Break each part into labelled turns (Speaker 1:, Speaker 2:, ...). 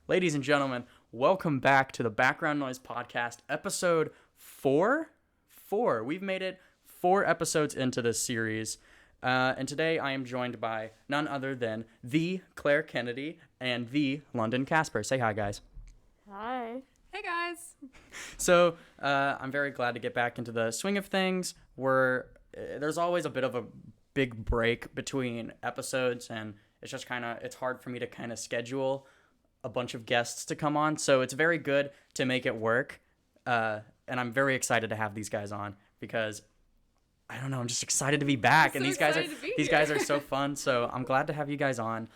Speaker 1: Ladies and gentlemen, welcome back to the Background Noise Podcast, episode 4. We've made it 4 episodes into this series. And today I am joined by none other than the Claire Kennedy and the London Casper. Say hi, guys.
Speaker 2: Hi.
Speaker 3: Hey guys.
Speaker 1: So I'm very glad to get back into the swing of things. There's always a bit of a big break between episodes, and it's hard for me to kind of schedule a bunch of guests to come on. So it's very good to make it work. And I'm very excited to have these guys on because I don't know, I'm just excited to be back. And these guys are so fun. So I'm glad to have you guys on.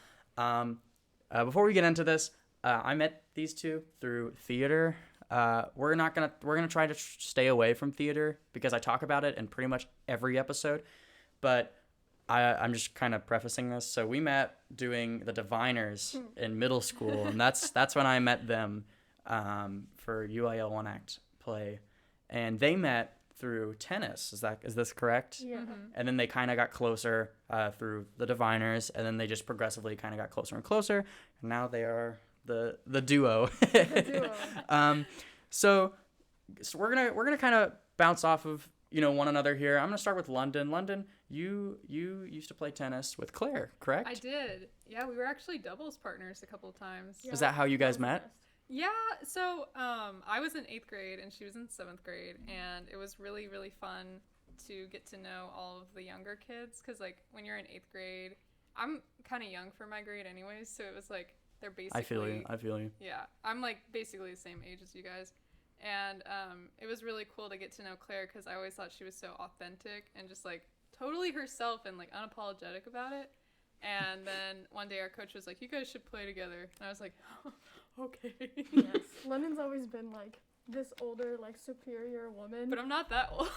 Speaker 1: Before we get into this, I met these two through theater. We're gonna try to stay away from theater because I talk about it in pretty much every episode. But I'm just kind of prefacing this. So we met doing the Diviners in middle school, and that's when I met them for UIL One Act play, and they met through tennis. Is this correct?
Speaker 2: Yeah.
Speaker 3: Mm-hmm.
Speaker 1: And then they kind of got closer through the Diviners, and then they just progressively kind of got closer and closer, and now they are the duo.
Speaker 2: The duo.
Speaker 1: So we're gonna kind of bounce off of one another here. I'm gonna start with London. London, you used to play tennis with Claire, correct?
Speaker 3: I did. Yeah, we were actually doubles partners a couple of times.
Speaker 2: Yeah.
Speaker 1: Is that how you guys
Speaker 2: That was
Speaker 1: met?
Speaker 2: the best.
Speaker 3: Yeah, so I was in 8th grade and she was in 7th grade, and it was really, really fun to get to know all of the younger kids, because like when you're in 8th grade, I'm kind of young for my grade anyways, so it was like they're basically...
Speaker 1: I feel you.
Speaker 3: Yeah, I'm like basically the same age as you guys. And it was really cool to get to know Claire because I always thought she was so authentic and just like totally herself and like unapologetic about it. And then one day our coach was like, "You guys should play together." And I was like, "Okay."
Speaker 2: Yes. London's always been like this older, like superior woman.
Speaker 3: But I'm not that old.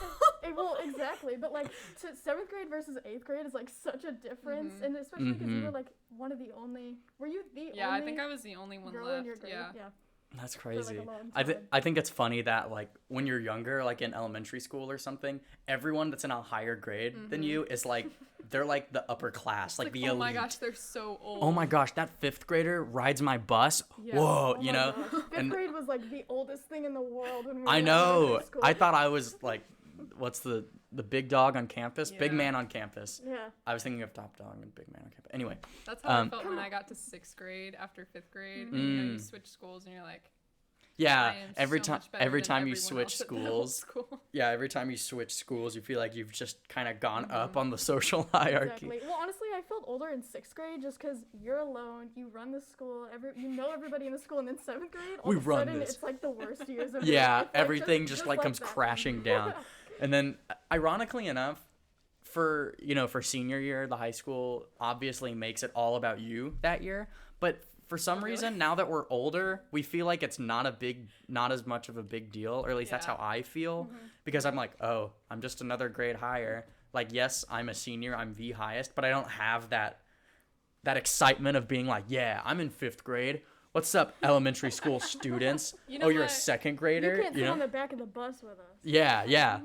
Speaker 2: Well, exactly. But like 7th grade versus 8th grade is like such a difference,
Speaker 3: Mhm.
Speaker 2: and especially because you
Speaker 1: Mhm.
Speaker 2: were like one of the only. Were you the
Speaker 3: Yeah,
Speaker 2: only
Speaker 3: I think I was the only one
Speaker 2: girl
Speaker 3: left.
Speaker 2: in your grade?
Speaker 3: Yeah.
Speaker 1: That's
Speaker 2: For, like,
Speaker 1: crazy.
Speaker 2: a long
Speaker 1: I
Speaker 2: time.
Speaker 1: think it's funny that like when you're younger, like in elementary school or something, everyone that's in a higher grade than
Speaker 3: Mhm.
Speaker 1: you is like they're like the upper class,
Speaker 3: It's
Speaker 1: like the
Speaker 3: oh
Speaker 1: elite.
Speaker 3: my gosh, they're so old.
Speaker 1: Oh my gosh, that 5th grader rides my bus.
Speaker 3: Yeah.
Speaker 1: Whoa,
Speaker 2: Oh
Speaker 1: you
Speaker 2: my
Speaker 1: know?
Speaker 2: gosh. Fifth
Speaker 1: And
Speaker 2: grade was like the oldest thing in the world when we were
Speaker 1: I
Speaker 2: in
Speaker 1: know.
Speaker 2: elementary school.
Speaker 1: I thought I was like, what's the big dog on campus? Big
Speaker 3: Yeah.
Speaker 1: man on campus.
Speaker 2: Yeah.
Speaker 1: I was thinking of top dog and big man on campus. Anyway,
Speaker 3: That's how I felt
Speaker 2: Come
Speaker 3: when
Speaker 2: on.
Speaker 3: I got to 6th grade after 5th grade.
Speaker 1: Mm.
Speaker 3: And, you switch schools and you're like, I
Speaker 1: yeah.
Speaker 3: am
Speaker 1: Every
Speaker 3: so
Speaker 1: time,
Speaker 3: much better
Speaker 1: every
Speaker 3: than
Speaker 1: time you
Speaker 3: everyone
Speaker 1: switch
Speaker 3: else at that whole
Speaker 1: schools,
Speaker 3: school.
Speaker 1: yeah, every time you switch schools, you feel like you've just kind of gone up
Speaker 3: Mhm.
Speaker 1: on the social hierarchy.
Speaker 2: Exactly. Well, honestly, I felt older in 6th grade just because you're alone. You run the school. You know everybody in the school, and then 7th grade, all
Speaker 1: We
Speaker 2: of a
Speaker 1: run
Speaker 2: sudden,
Speaker 1: this.
Speaker 2: it's like the worst years of your
Speaker 1: Yeah,
Speaker 2: life. Like,
Speaker 1: everything just like comes
Speaker 2: that.
Speaker 1: crashing down. And then, ironically enough, for senior year, the high school obviously makes it all about you that year. But for some
Speaker 3: Really?
Speaker 1: reason, now that we're older, we feel like it's not as much of a big deal, or at least that's
Speaker 3: Yeah.
Speaker 1: how I feel, because I'm like, oh, I'm just another grade higher. Like, yes, I'm a senior, I'm the highest, but I don't have that excitement of being like, yeah, I'm in 5th grade. What's up, elementary school students?
Speaker 3: You know
Speaker 1: Oh, you're a
Speaker 3: what?
Speaker 1: 2nd
Speaker 2: You
Speaker 1: grader,
Speaker 2: can't sit on the back of the bus with us.
Speaker 1: Yeah, yeah.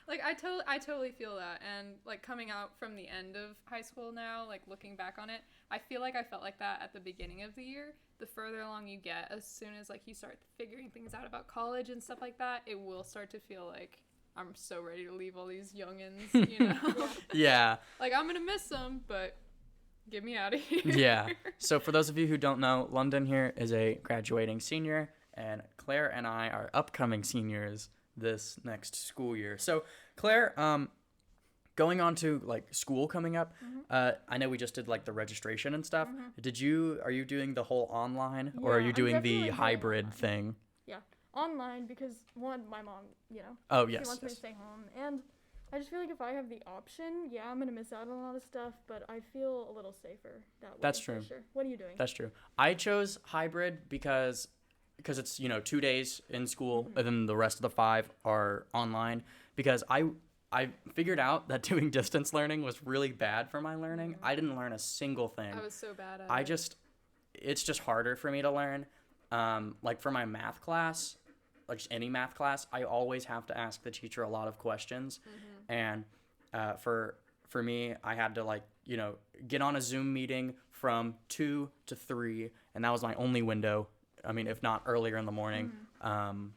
Speaker 3: Like I totally feel that, and like coming out from the end of high school now, like looking back on it, I feel like I felt like that at the beginning of the year. The further along you get, as soon as like you start figuring things out about college and stuff like that, it will start to feel like I'm so ready to leave all these youngins, you know.
Speaker 1: Yeah.
Speaker 3: Like I'm gonna miss them, but get me out of here.
Speaker 1: Yeah. So for those of you who don't know, London here is a graduating senior, and Claire and I are upcoming seniors this next school year. So Claire, going on to like school coming up, I know we just did like the registration and stuff. Are you doing the whole online, or are
Speaker 2: Yeah,
Speaker 1: you
Speaker 2: I'm
Speaker 1: doing
Speaker 2: definitely
Speaker 1: the
Speaker 2: doing
Speaker 1: hybrid
Speaker 2: online.
Speaker 1: thing?
Speaker 2: Online because one, my mom,
Speaker 1: Oh,
Speaker 2: she
Speaker 1: yes.
Speaker 2: wants me to
Speaker 1: Yes.
Speaker 2: stay home, and I just feel like if I have the option, yeah, I'm gonna miss out on a lot of stuff, but I feel a little safer that way.
Speaker 1: That's
Speaker 2: for
Speaker 1: true.
Speaker 2: Sure. What are you doing?
Speaker 1: That's true. I chose hybrid because it's 2 days in school and then the rest of the 5 are online, because I figured out that doing distance learning was really bad for my learning. I didn't learn a single thing.
Speaker 3: I was so bad at it.
Speaker 1: It's just harder for me to learn. Like for my math class, like just any math class, I always have to ask the teacher a lot of questions. And for me, I had to get on a Zoom meeting from 2 to 3, and that was my only window I mean, if not earlier in the morning. And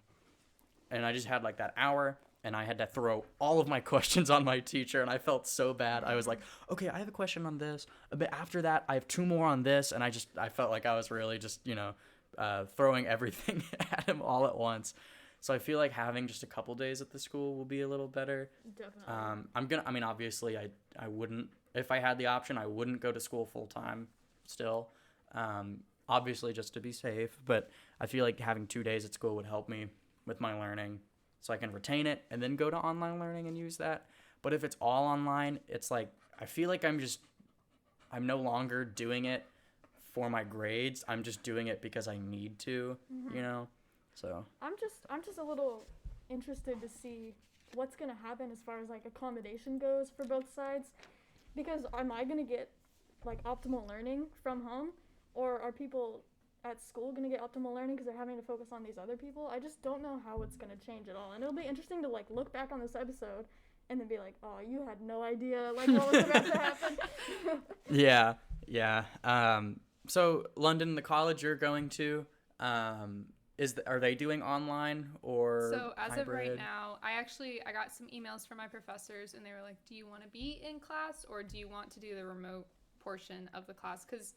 Speaker 1: I just had like that hour, and I had to throw all of my questions on my teacher, and I felt so bad. I was like, okay, I have a question on this, but after that, I have 2 more on this, and I felt like I was really just, throwing everything at him all at once. So I feel like having just a couple days at the school will be a little better.
Speaker 2: Definitely.
Speaker 1: Obviously, I wouldn't, if I had the option, I wouldn't go to school full time still. Obviously, just to be safe, but I feel like having 2 days at school would help me with my learning so I can retain it and then go to online learning and use that. But if it's all online, it's like, I feel like I'm no longer doing it for my grades. I'm just doing it because I need to, so.
Speaker 2: I'm just a little interested to see what's gonna happen as far as like accommodation goes for both sides, because am I gonna get like optimal learning from home, or are people at school gonna get optimal learning because they're having to focus on these other people? I just don't know how it's gonna change at all, and it'll be interesting to like look back on this episode and then be like, oh, you had no idea like what was about to happen.
Speaker 1: Yeah. So London, the college you're going to, are they doing online or
Speaker 3: So as
Speaker 1: hybrid?
Speaker 3: of right now, I got some emails from my professors, and they were like, do you want to be in class, or do you want to do the remote portion of the class? Because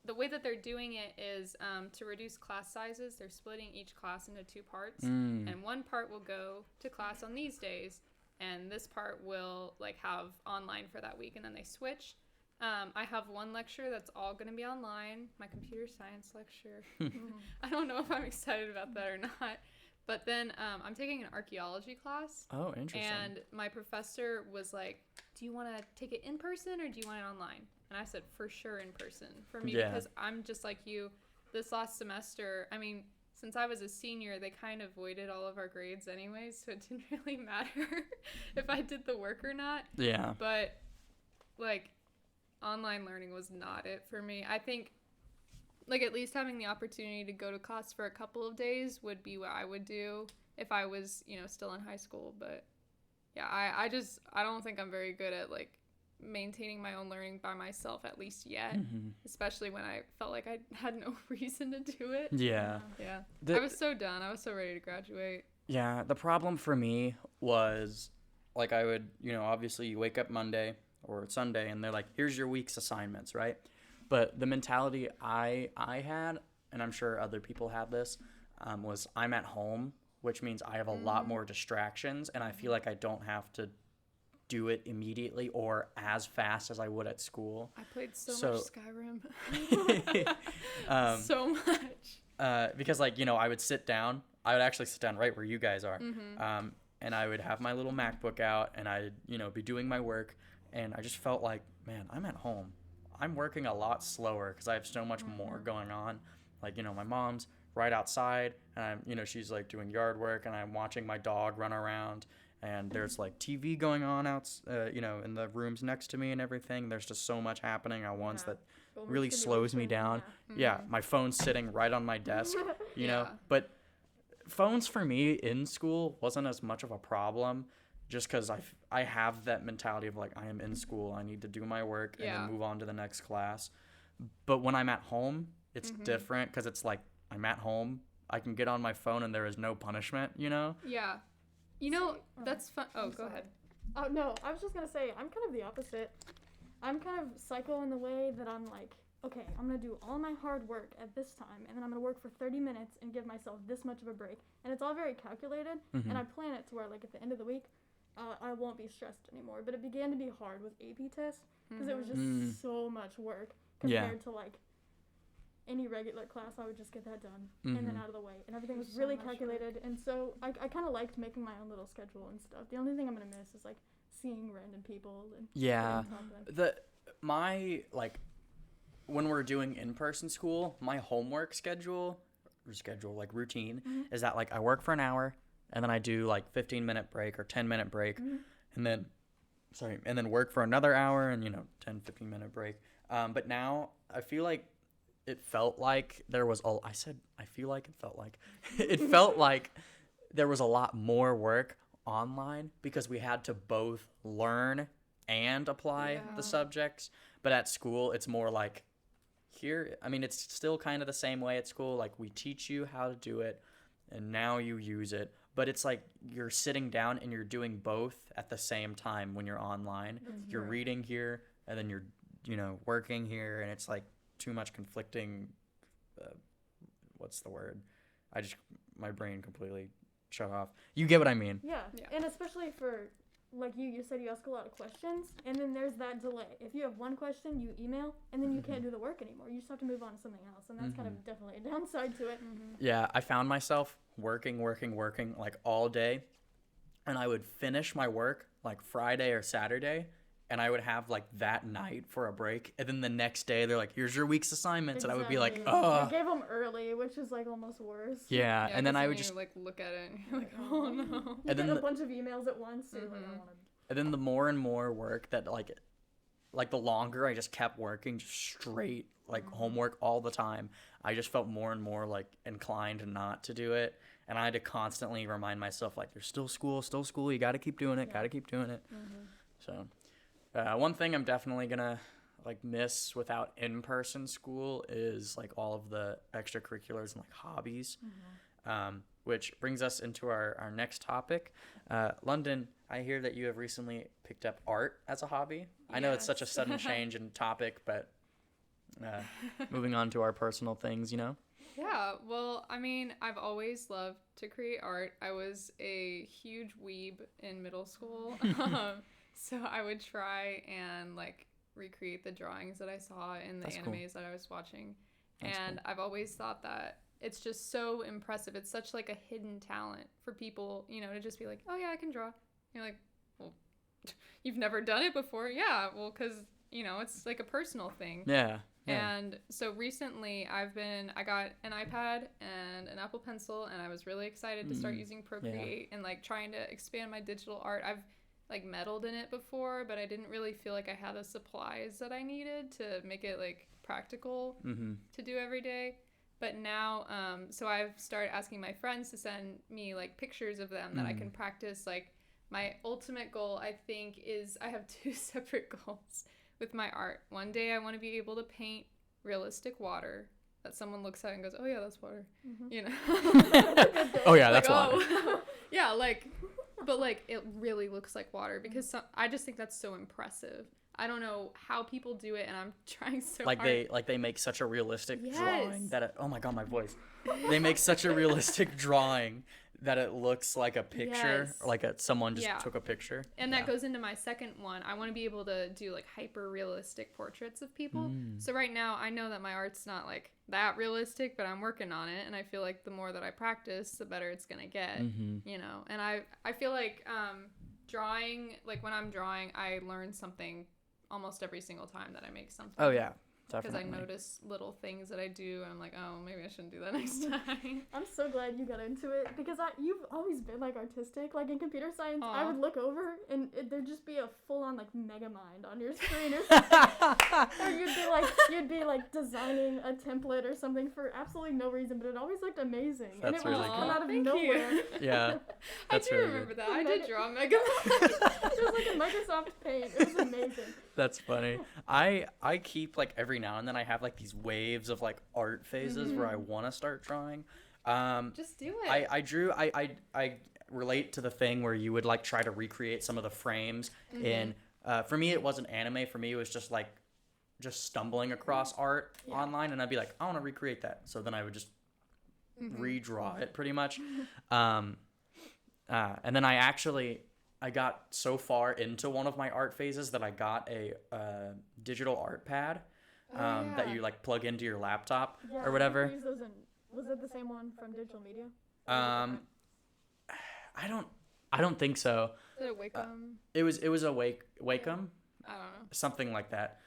Speaker 3: the way that they're doing it is to reduce class sizes. They're splitting each class into 2 parts, and one part will go to class on these days, and this part will like have online for that week, and then they switch. I have one lecture that's all going to be online, my computer science lecture. I don't know if I'm excited about that or not. But then I'm taking an archaeology class.
Speaker 1: Oh, interesting.
Speaker 3: And my professor was like, do you want to take it in person or do you want it online? And I said, for sure in person. For me, because I'm just like you. This last semester, I mean, since I was a senior, they kind of voided all of our grades anyways, so it didn't really matter if I did the work or not.
Speaker 1: Yeah.
Speaker 3: But, like, online learning was not it for me. I think, like, at least having the opportunity to go to class for a couple of days would be what I would do if I was, still in high school. But, yeah, I don't think I'm very good at, like, maintaining my own learning by myself, at least yet, especially when I felt like I had no reason to do it.
Speaker 1: Yeah.
Speaker 3: I was so done. I was so ready to graduate.
Speaker 1: Yeah, the problem for me was, like, I would, obviously you wake up Monday or Sunday and they're like, here's your week's assignments, right? But the mentality I had, and I'm sure other people have this, was I'm at home, which means I have a lot more distractions, and I feel like I don't have to do it immediately or as fast as I would at school.
Speaker 3: I played so much Skyrim. So much.
Speaker 1: Because, like, I would sit down. I would actually sit down right where you guys are. And I would have my little MacBook out, and I'd, be doing my work. And I just felt like, man, I'm at home. I'm working a lot slower because I have so much more going on. Like, my mom's right outside, and I'm, she's like doing yard work, and I'm watching my dog run around. And there's like TV going on out, in the rooms next to me and everything. There's just so much happening at once that really slows me down. Yeah, my phone's sitting right on my desk, know. But phones for me in school wasn't as much of a problem, just because I have that mentality of like, I am in school, I need to do my work and then move on to the next class. But when I'm at home, it's different because it's like I'm at home. I can get on my phone and there is no punishment,
Speaker 3: Yeah. That's fun. Oh, go ahead.
Speaker 2: Oh, no, I was just going to say, I'm kind of the opposite. I'm kind of psycho in the way that I'm like, okay, I'm going to do all my hard work at this time, and then I'm going to work for 30 minutes and give myself this much of a break. And it's all very calculated, and I plan it to where, like, at the end of the week, I won't be stressed anymore. But it began to be hard with AP tests, because it was just so much work compared to, like, any regular class. I would just get that done and then out of the way, and everything was really calculated. And so I kind of liked making my own little schedule and stuff. The only thing I'm gonna miss is like seeing random people and
Speaker 1: when we're doing in-person school, my homework like routine is that like I work for an hour and then I do like 15-minute break or 10-minute break and then work for another hour and 10-15-minute break. But now I feel like it felt like there was it felt like there was a lot more work online because we had to both learn and apply the subjects. But at school, it's more like here, I mean, it's still kind of the same way at school. Like, we teach you how to do it, and now you use it. But it's like you're sitting down and you're doing both at the same time when you're online. You're reading here, and then you're, working here, and it's like too much conflicting. What's the word? My brain completely shut off. You get what I mean?
Speaker 2: Yeah. And especially for, like, you said you ask a lot of questions, and then there's that delay. If you have one question, you email, and then you can't do the work anymore. You just have to move on to something else, and that's kind of definitely a downside to it.
Speaker 1: Yeah, I found myself working like all day, and I would finish my work like Friday or Saturday, and I would have like that night for a break, and then the next day they're like, here's your week's assignments, and I would be like,
Speaker 2: Exactly.
Speaker 1: oh.
Speaker 2: I gave them early, which is like almost worse.
Speaker 1: Yeah, and then
Speaker 3: 'cause
Speaker 1: I would
Speaker 3: you,
Speaker 1: just,
Speaker 3: like look at it and you're like, oh no.
Speaker 2: You
Speaker 1: And then
Speaker 2: get a
Speaker 1: the-
Speaker 2: bunch of emails at once, so you're like, I want to.
Speaker 1: and then the more and more work that like the longer I just kept working just straight like homework all the time, I just felt more and more like inclined not to do it, and I had to constantly remind myself like, there's still school, you got to keep doing it, So one thing I'm definitely gonna like miss without in-person school is like all of the extracurriculars and like hobbies. Which brings us into our next topic. London, I hear that you have recently picked up art as a hobby. I know it's such a
Speaker 3: Yes.
Speaker 1: sudden change in topic, but moving on to our personal things,
Speaker 3: Yeah, well, I mean, I've always loved to create art. I was a huge weeb in middle school. So I would try and like recreate the drawings that I saw in the
Speaker 1: That's cool.
Speaker 3: animes that I was watching.
Speaker 1: That's
Speaker 3: And I've always thought that it's just so impressive. It's such like a hidden talent for people, to just be like, oh yeah, I can draw. You're like, well, you've never done it before. Yeah, well, because, it's like a personal thing.
Speaker 1: Yeah.
Speaker 3: And so recently I got an iPad and an Apple Pencil, and I was really excited to start using Procreate and like trying to expand my digital art. I've like meddled in it before, but I didn't really feel like I had the supplies that I needed to make it like practical to do every day. But now, so I've started asking my friends to send me like pictures of them that I can practice. Like my ultimate goal, I think, is I have two separate goals with my art. One day I want to be able to paint realistic water that someone looks at and goes, oh yeah, that's water.
Speaker 1: Oh yeah, that's
Speaker 3: like,
Speaker 1: why.
Speaker 3: oh. Yeah, like, but like it really looks like water because I just think that's so impressive. I don't know how people do it, and I'm trying so
Speaker 1: Like
Speaker 3: hard.
Speaker 1: they make such a realistic
Speaker 3: Yes.
Speaker 1: drawing that it, oh my god, my voice. They make such a realistic drawing that it looks like a picture,
Speaker 3: Yes.
Speaker 1: or like someone just
Speaker 3: Yeah.
Speaker 1: took a picture.
Speaker 3: And that goes into my second one. I want to be able to do like hyper realistic portraits of people. So right now I know that my art's not like that realistic, but I'm working on it, and I feel like the more that I practice, the better it's going to get, And I feel like drawing, like when I'm drawing, I learn something almost every single time that I make something.
Speaker 1: Oh yeah,
Speaker 3: Because
Speaker 1: definitely.
Speaker 3: I notice little things that I do, and I'm like, oh, maybe I shouldn't do that next time.
Speaker 2: I'm so glad you got into it because you've always been like artistic. Like in computer science, I
Speaker 3: Aw.
Speaker 2: would look over and there'd just be a full-on like Megamind on your screen or something. Or you'd be like designing a template or something for absolutely no reason, but it always looked amazing. And
Speaker 1: That's
Speaker 2: it would
Speaker 1: really
Speaker 2: just come
Speaker 1: cool.
Speaker 2: out of
Speaker 3: Thank
Speaker 2: nowhere.
Speaker 3: you.
Speaker 1: Yeah,
Speaker 3: I
Speaker 1: that's
Speaker 3: do
Speaker 1: really
Speaker 3: remember
Speaker 1: good.
Speaker 3: that. I did draw Mega Man.
Speaker 2: It was like a Microsoft Paint. It was amazing.
Speaker 1: That's funny. I keep like every now and then I have like these waves of like art phases where I want to start drawing.
Speaker 3: Just do it.
Speaker 1: I drew I relate to the thing where you would like try to recreate some of the frames in for me it wasn't anime, for me it was just like stumbling across art online, and I'd be like, I want to recreate that, so then I would just redraw it pretty much. And then I got so far into one of my art phases that I got a digital art pad that
Speaker 3: yeah.
Speaker 1: you like plug into your laptop
Speaker 2: Yeah,
Speaker 1: or whatever.
Speaker 2: you use those was it the same one from Digital Media?
Speaker 1: I don't think so.
Speaker 3: Is it a Wacom?
Speaker 1: It was a Wacom,
Speaker 3: I don't know.
Speaker 1: something like that.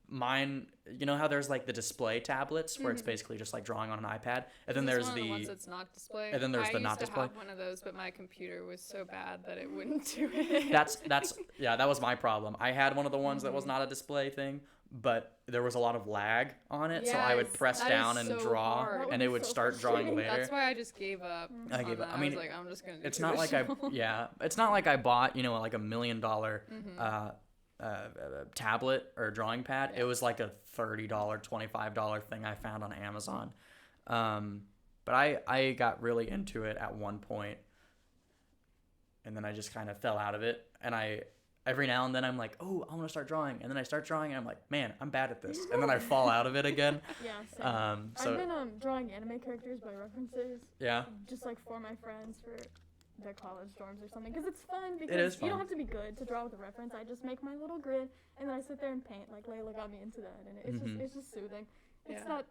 Speaker 1: Mine, you know how there's like the display tablets where it's basically just like drawing on an iPad, and then
Speaker 3: This
Speaker 1: there's
Speaker 3: is one of the ones
Speaker 1: the
Speaker 3: that's not display.
Speaker 1: and then there's
Speaker 3: I
Speaker 1: the
Speaker 3: used
Speaker 1: not
Speaker 3: to
Speaker 1: display.
Speaker 3: have one of those, but my computer was so bad that it wouldn't do it.
Speaker 1: that's yeah, that was my problem. I had one of the ones that was not a display thing, but there was a lot of lag on it, so I would
Speaker 3: Yes,
Speaker 1: press
Speaker 3: that
Speaker 1: down
Speaker 3: is
Speaker 1: and
Speaker 3: so
Speaker 1: draw,
Speaker 3: hard.
Speaker 2: That would
Speaker 1: and
Speaker 2: be
Speaker 1: it would
Speaker 2: so
Speaker 1: start drawing
Speaker 2: frustrating.
Speaker 1: later.
Speaker 3: That's why I just gave up.
Speaker 1: I gave
Speaker 3: on
Speaker 1: up.
Speaker 3: that.
Speaker 1: I mean,
Speaker 3: was like, I'm just gonna do
Speaker 1: It's not like
Speaker 3: traditional.
Speaker 1: it's not like I bought like $1 million tablet or drawing pad. It was like a $30, $25 thing I found on Amazon. But I got really into it at one point, and then I just kind of fell out of it. And every now and then I'm like, oh, I want to start drawing. And then I start drawing, and I'm like, man, I'm bad at this. And then I fall out of it again.
Speaker 2: Yeah, same.
Speaker 1: So
Speaker 2: I've been drawing anime characters by references,
Speaker 1: yeah,
Speaker 2: just like for my friends for their college dorms or something, because it's fun. Because
Speaker 1: It is
Speaker 2: you
Speaker 1: fun.
Speaker 2: don't have to be good to draw with a reference. I just make my little grid, and then I sit there and paint. Like Layla got me into that, and it's just soothing. It's
Speaker 3: Yeah.
Speaker 2: not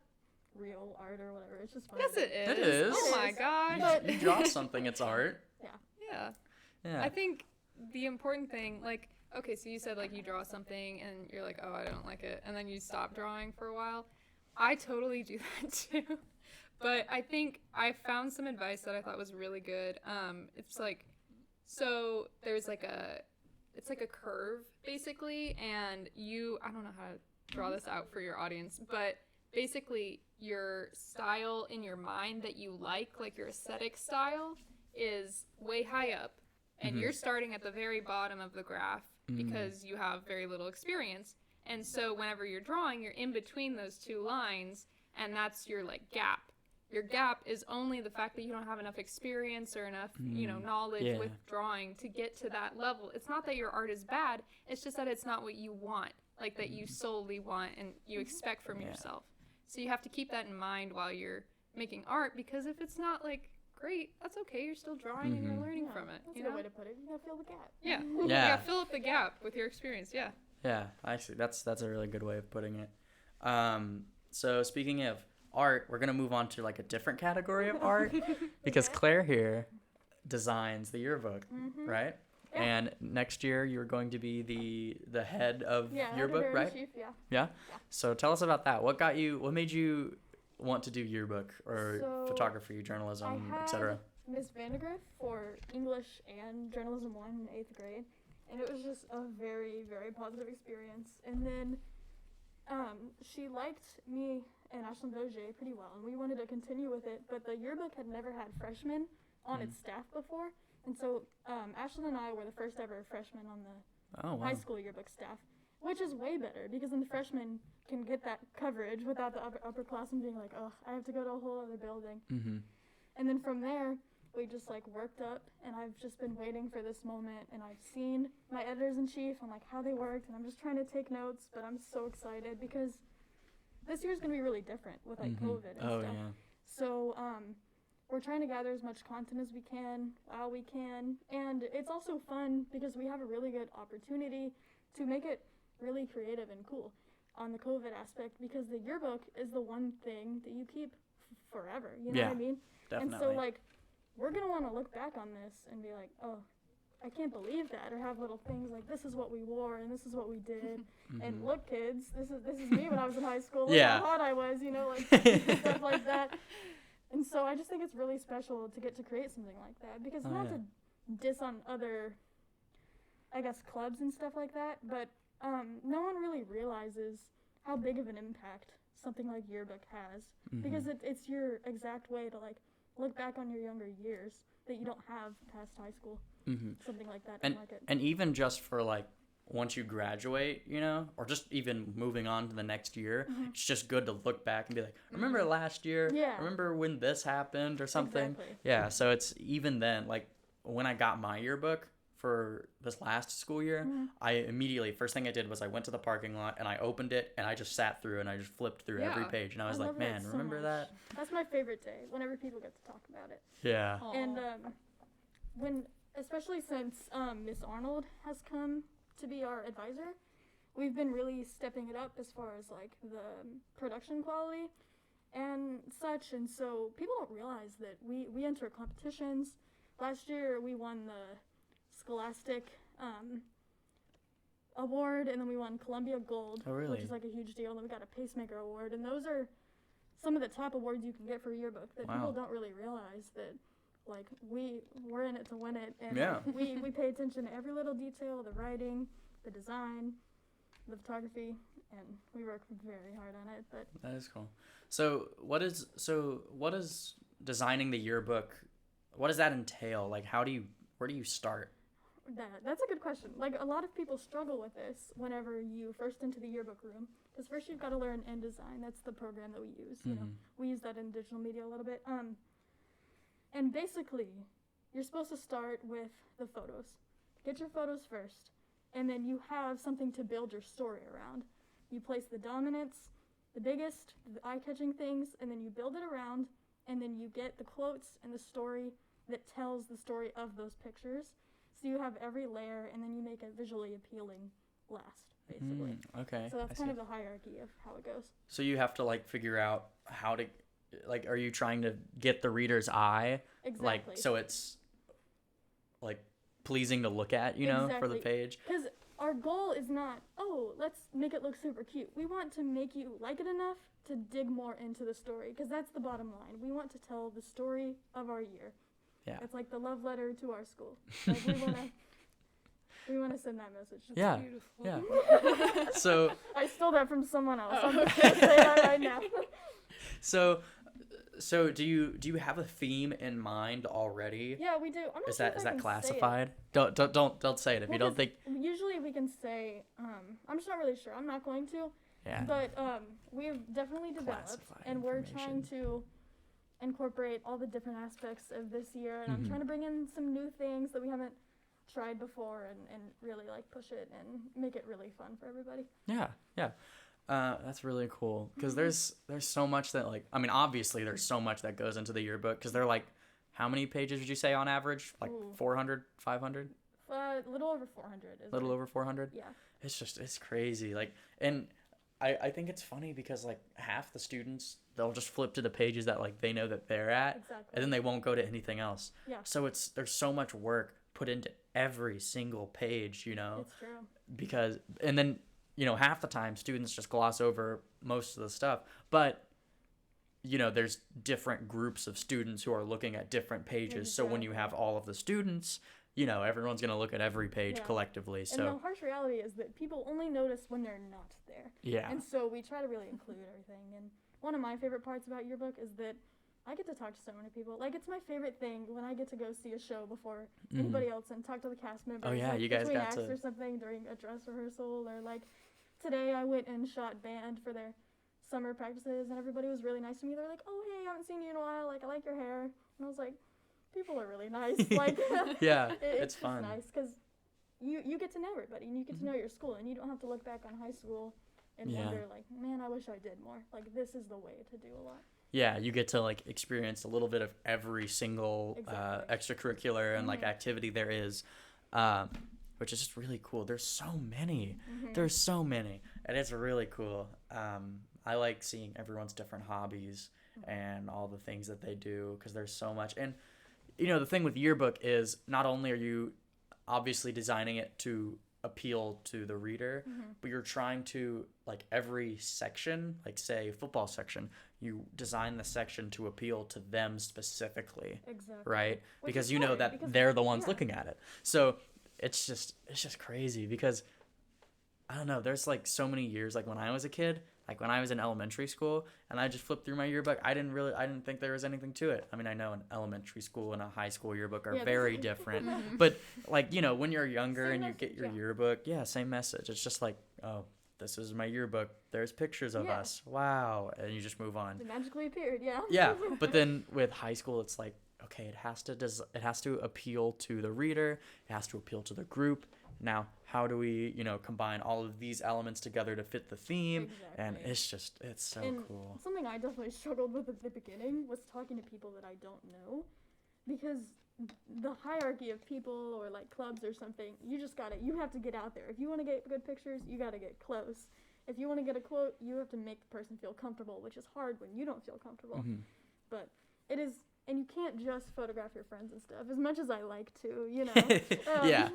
Speaker 2: real art or whatever. It's just fun.
Speaker 3: Yes, it is.
Speaker 1: It is.
Speaker 3: Oh my
Speaker 2: It is.
Speaker 3: gosh.
Speaker 2: But-
Speaker 1: you draw something, it's art.
Speaker 3: Yeah.
Speaker 1: Yeah.
Speaker 3: I think the important thing, like, okay, so you said, like, you draw something and you're like, oh, I don't like it. And then you stop drawing for a while. I totally do that too. But I think I found some advice that I thought was really good. It's like, so there's like it's like a curve basically. And I don't know how to draw this out for your audience, but basically your style in your mind that you like your aesthetic style is way high up, and you're starting at the very bottom of the graph because you have very little experience. And so whenever you're drawing, you're in between those two lines, and that's your like gap. Your gap is only the fact that you don't have enough experience or enough, knowledge with drawing to get to that level. It's not that your art is bad, it's just that it's not what you want, like that you solely want and you expect from yourself. So you have to keep that in mind while you're making art, because if it's not like great, that's okay. You're still drawing and you're learning from it.
Speaker 2: That's
Speaker 3: You
Speaker 2: a good
Speaker 3: know?
Speaker 2: way to put it. You gotta fill the gap.
Speaker 3: Yeah.
Speaker 1: Yeah.
Speaker 3: Yeah. Fill up the gap with your experience. Yeah.
Speaker 1: Yeah, actually, that's a really good way of putting it. So speaking of art, we're gonna move on to like a different category of art because Claire here designs the yearbook, right?
Speaker 2: Yeah.
Speaker 1: And next year you're going to be the head of
Speaker 2: Yeah,
Speaker 1: yearbook, right?
Speaker 2: Chief, yeah.
Speaker 1: Yeah. So tell us about that. What made you want to do yearbook or
Speaker 2: So,
Speaker 1: photography, journalism,
Speaker 2: I
Speaker 1: etc.?
Speaker 2: had Miss Vandegrift for English and Journalism 1 in 8th grade, and it was just a very, very positive experience. And then she liked me and Ashlyn Doge pretty well, and we wanted to continue with it, but the yearbook had never had freshmen on its staff before, and so Ashlyn and I were the first ever freshmen on the
Speaker 1: Oh wow.
Speaker 2: high school yearbook staff, which is way better because then the freshmen can get that coverage without the upperclassmen being like, oh, I have to go to a whole other building.
Speaker 1: Mm-hmm.
Speaker 2: And then from there, we just like worked up, and I've just been waiting for this moment, and I've seen my editors-in-chief and like how they worked, and I'm just trying to take notes, but I'm so excited because this year's gonna be really different with like COVID and
Speaker 1: Oh
Speaker 2: stuff.
Speaker 1: yeah.
Speaker 2: So we're trying to gather as much content as we can while we can, and it's also fun because we have a really good opportunity to make it really creative and cool on the COVID aspect, because the yearbook is the one thing that you keep forever, you know
Speaker 1: Yeah,
Speaker 2: what I mean?
Speaker 1: Definitely.
Speaker 2: And so like we're gonna want to look back on this and be like, oh, I can't believe that, or have little things like, this is what we wore and this is what we did, and look, kids, this is me when I was in high school. Look
Speaker 1: Yeah.
Speaker 2: how hot I was, you know, like stuff like that. And so I just think it's really special to get to create something like that, because not to diss on other, I guess, clubs and stuff like that, but no one really realizes how big of an impact something like yearbook has, because it's your exact way to like look back on your younger years that you don't have past high school. Something like that.
Speaker 1: and
Speaker 2: like it.
Speaker 1: and even just for like once you graduate, you know, or just even moving on to the next year, it's just good to look back and be like, remember last year?
Speaker 2: Yeah.
Speaker 1: Remember when this happened or something?
Speaker 2: Exactly.
Speaker 1: Yeah. So it's even then, like when I got my yearbook for this last school year, I immediately, first thing I did was I went to the parking lot and I opened it and I just sat through and I just flipped through every
Speaker 3: Yeah.
Speaker 1: page, and I was
Speaker 2: I
Speaker 1: like,
Speaker 2: love that
Speaker 1: man,
Speaker 2: so
Speaker 1: remember
Speaker 2: much.
Speaker 1: that?
Speaker 2: That's my favorite day, whenever people get to talk about it.
Speaker 1: Yeah.
Speaker 2: And when, especially since Miss Arnold has come to be our advisor, we've been really stepping it up as far as like the production quality and such. And so people don't realize that we enter competitions. Last year we won the Scholastic award, and then we won Columbia Gold,
Speaker 1: Oh, really?
Speaker 2: which is like a huge deal. And then we got a Pacemaker award, and those are some of the top awards you can get for a yearbook that
Speaker 1: Wow.
Speaker 2: people don't really realize that. Like, we're in it to win it, and
Speaker 1: Yeah.
Speaker 2: we pay attention to every little detail, the writing, the design, the photography, and we work very hard on it. But
Speaker 1: That is cool. So what is designing the yearbook? What does that entail? Like, where do you start?
Speaker 2: That's a good question. Like, a lot of people struggle with this whenever you first enter the yearbook room. Because first you've got to learn InDesign. That's the program that we use. You know, we use that in digital media a little bit. And basically, you're supposed to start with the photos. Get your photos first, and then you have something to build your story around. You place the dominants, the biggest, the eye-catching things, and then you build it around, and then you get the quotes and the story that tells the story of those pictures. So you have every layer, and then you make it visually appealing last, basically.
Speaker 1: Okay.
Speaker 2: So that's
Speaker 1: I
Speaker 2: kind
Speaker 1: see.
Speaker 2: of the hierarchy of how it goes.
Speaker 1: So you have to like figure out how to, like, are you trying to get the reader's eye,
Speaker 2: Exactly.
Speaker 1: like, so it's like pleasing to look at, you know, for the
Speaker 2: Exactly.
Speaker 1: page?
Speaker 2: Because our goal is not, oh, let's make it look super cute. We want to make you like it enough to dig more into the story, because that's the bottom line. We want to tell the story of our year.
Speaker 1: Yeah.
Speaker 2: It's like the love letter to our school. Like, we want to send that message.
Speaker 1: Yeah.
Speaker 3: Beautiful.
Speaker 1: Yeah. So
Speaker 2: I stole that from someone else.
Speaker 3: Oh,
Speaker 2: I'm just gonna say that right now.
Speaker 1: so do you have a theme in mind already?
Speaker 2: Yeah, we do. I'm not
Speaker 1: Is
Speaker 2: sure
Speaker 1: that
Speaker 2: if
Speaker 1: is
Speaker 2: I
Speaker 1: that
Speaker 2: can
Speaker 1: classified? Don't say it if
Speaker 2: Well,
Speaker 1: you don't
Speaker 2: 'cause
Speaker 1: think.
Speaker 2: Usually we can say, I'm just not really sure. I'm not going to.
Speaker 1: Yeah.
Speaker 2: But we've definitely developed,
Speaker 1: Classified
Speaker 2: and we're trying
Speaker 1: information.
Speaker 2: to incorporate all the different aspects of this year. And I'm
Speaker 1: Mhm.
Speaker 2: trying to bring in some new things that we haven't tried before, and really like push it and make it really fun for everybody.
Speaker 1: Yeah. That's really cool because there's so much that, like, I mean, obviously there's so much that goes into the yearbook because they're like, how many pages would you say on average? Like
Speaker 2: Ooh.
Speaker 1: 400, 500?
Speaker 2: A little over 400.
Speaker 1: A little over 400?
Speaker 2: Yeah.
Speaker 1: It's crazy. Like, and I think it's funny because like half the students, they'll just flip to the pages that like they know that they're at,
Speaker 2: Exactly.
Speaker 1: and then they won't go to anything else.
Speaker 2: Yeah.
Speaker 1: So there's so much work put into every single page, you know,
Speaker 2: It's true.
Speaker 1: because, and then, you know, half the time students just gloss over most of the stuff, but you know, there's different groups of students who are looking at different pages. So when you have all of the students, you know, everyone's going to look at every page
Speaker 2: Yeah.
Speaker 1: collectively.
Speaker 2: And the
Speaker 1: So
Speaker 2: harsh reality is that people only notice when they're not there.
Speaker 1: yeah.
Speaker 2: And so we try to really include everything. And one of my favorite parts about yearbook is that I get to talk to so many people. Like, it's my favorite thing when I get to go see a show before anybody else and talk to the cast members.
Speaker 1: Oh, yeah,
Speaker 2: like,
Speaker 1: you guys
Speaker 2: between
Speaker 1: got
Speaker 2: acts
Speaker 1: to-
Speaker 2: or something during a dress rehearsal, or like today I went and shot band for their summer practices, and everybody was really nice to me. They're like, "Oh, hey, I haven't seen you in a while. Like, I like your hair." And I was like, "People are really nice." Like,
Speaker 1: Yeah,
Speaker 2: it's
Speaker 1: it's fun.
Speaker 2: just nice because you get to know everybody, and you get to know your school, and you don't have to look back on high school and
Speaker 1: Yeah.
Speaker 2: wonder like, "Man, I wish I did more." Like, this is the way to do a lot.
Speaker 1: Yeah, you get to like experience a little bit of every single
Speaker 2: Exactly.
Speaker 1: extracurricular and like
Speaker 2: Mhm.
Speaker 1: activity there is, which is just really cool. There's so many.
Speaker 2: Mhm.
Speaker 1: There's so many, and it's really cool. I like seeing everyone's different hobbies and all the things that they do because there's so much. And you know, the thing with yearbook is not only are you obviously designing it to appeal to the reader, but you're trying to, like, every section, like say football section, you design the section to appeal to them specifically,
Speaker 2: Exactly.
Speaker 1: right?
Speaker 2: Which
Speaker 1: Because
Speaker 2: is
Speaker 1: you know
Speaker 2: hard,
Speaker 1: that
Speaker 2: because-
Speaker 1: they're the ones
Speaker 2: yeah.
Speaker 1: looking at it. So it's just crazy because I don't know, there's like so many years, like when I was a kid, like when I was in elementary school and I just flipped through my yearbook, I didn't think there was anything to it. I mean, I know an elementary school and a high school yearbook are
Speaker 2: Yeah,
Speaker 1: very
Speaker 2: this-
Speaker 1: different, but like, you know, when you're younger
Speaker 2: Same
Speaker 1: and you get
Speaker 2: message,
Speaker 1: your
Speaker 2: yeah.
Speaker 1: yearbook, yeah, same message. It's just like, oh, this is my yearbook. There's pictures of
Speaker 2: Yeah.
Speaker 1: us. Wow. And you just move on.
Speaker 2: It magically appeared. Yeah.
Speaker 1: Yeah, but then with high school, it's like, okay, it has to appeal to the reader. It has to appeal to the group. Now, how do we, you know, combine all of these elements together to fit the theme? And
Speaker 2: Exactly.
Speaker 1: it's so
Speaker 2: And
Speaker 1: cool.
Speaker 2: something I definitely struggled with at the beginning was talking to people that I don't know, because the hierarchy of people or like clubs or something, you have to get out there. If you want to get good pictures, you got to get close. If you want to get a quote, you have to make the person feel comfortable, which is hard when you don't feel comfortable.
Speaker 1: Mhm.
Speaker 2: But it is, and you can't just photograph your friends and stuff, as much as I like to, you know.
Speaker 1: Yeah.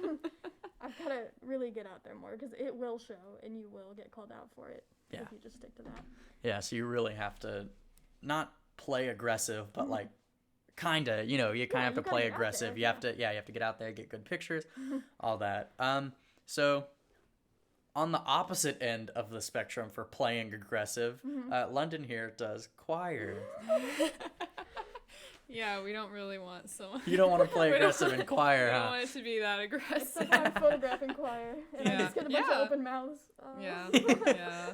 Speaker 2: I've got to really get out there more, because it will show, and you will get called out for it
Speaker 1: Yeah.
Speaker 2: if you just stick to that.
Speaker 1: Yeah, so you really have to not play aggressive, but
Speaker 2: Mhm.
Speaker 1: like kind of, you know, you kind
Speaker 2: Yeah,
Speaker 1: of have
Speaker 2: you
Speaker 1: to
Speaker 2: gotta
Speaker 1: play
Speaker 2: get out
Speaker 1: aggressive.
Speaker 2: there,
Speaker 1: You have to, you have to get out there, get good pictures, all that. So on the opposite end of the spectrum for playing aggressive,
Speaker 2: Mm-hmm.
Speaker 1: London here does choir.
Speaker 3: Yeah, we don't really want someone.
Speaker 1: You don't want to play
Speaker 3: We don't
Speaker 1: aggressive in
Speaker 3: want-
Speaker 1: choir,
Speaker 3: We don't
Speaker 1: huh?
Speaker 3: want it to be that
Speaker 2: It's
Speaker 3: aggressive.
Speaker 2: a hard photograph in choir, and I
Speaker 3: Yeah.
Speaker 2: just get a bunch
Speaker 3: Yeah.
Speaker 2: of open mouths.
Speaker 3: Yeah, yeah.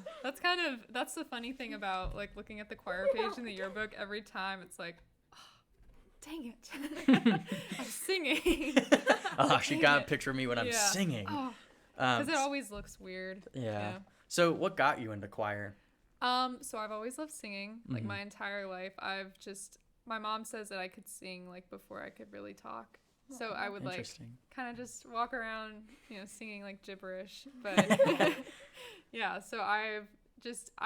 Speaker 3: That's the funny thing about like looking at the choir page in the yearbook every time. It's like, oh, dang it, I'm singing.
Speaker 1: Oh, she
Speaker 3: Dang
Speaker 1: got a
Speaker 3: it.
Speaker 1: picture of me when I'm
Speaker 3: Yeah.
Speaker 1: singing.
Speaker 3: Oh,
Speaker 1: Um,
Speaker 3: because it always looks weird.
Speaker 1: yeah. So what got you into choir?
Speaker 3: So I've always loved singing, like
Speaker 1: Mhm.
Speaker 3: my entire life. My mom says that I could sing like before I could really talk. So I would like
Speaker 1: Interesting.
Speaker 3: kind of just walk around, singing like gibberish. But yeah, so I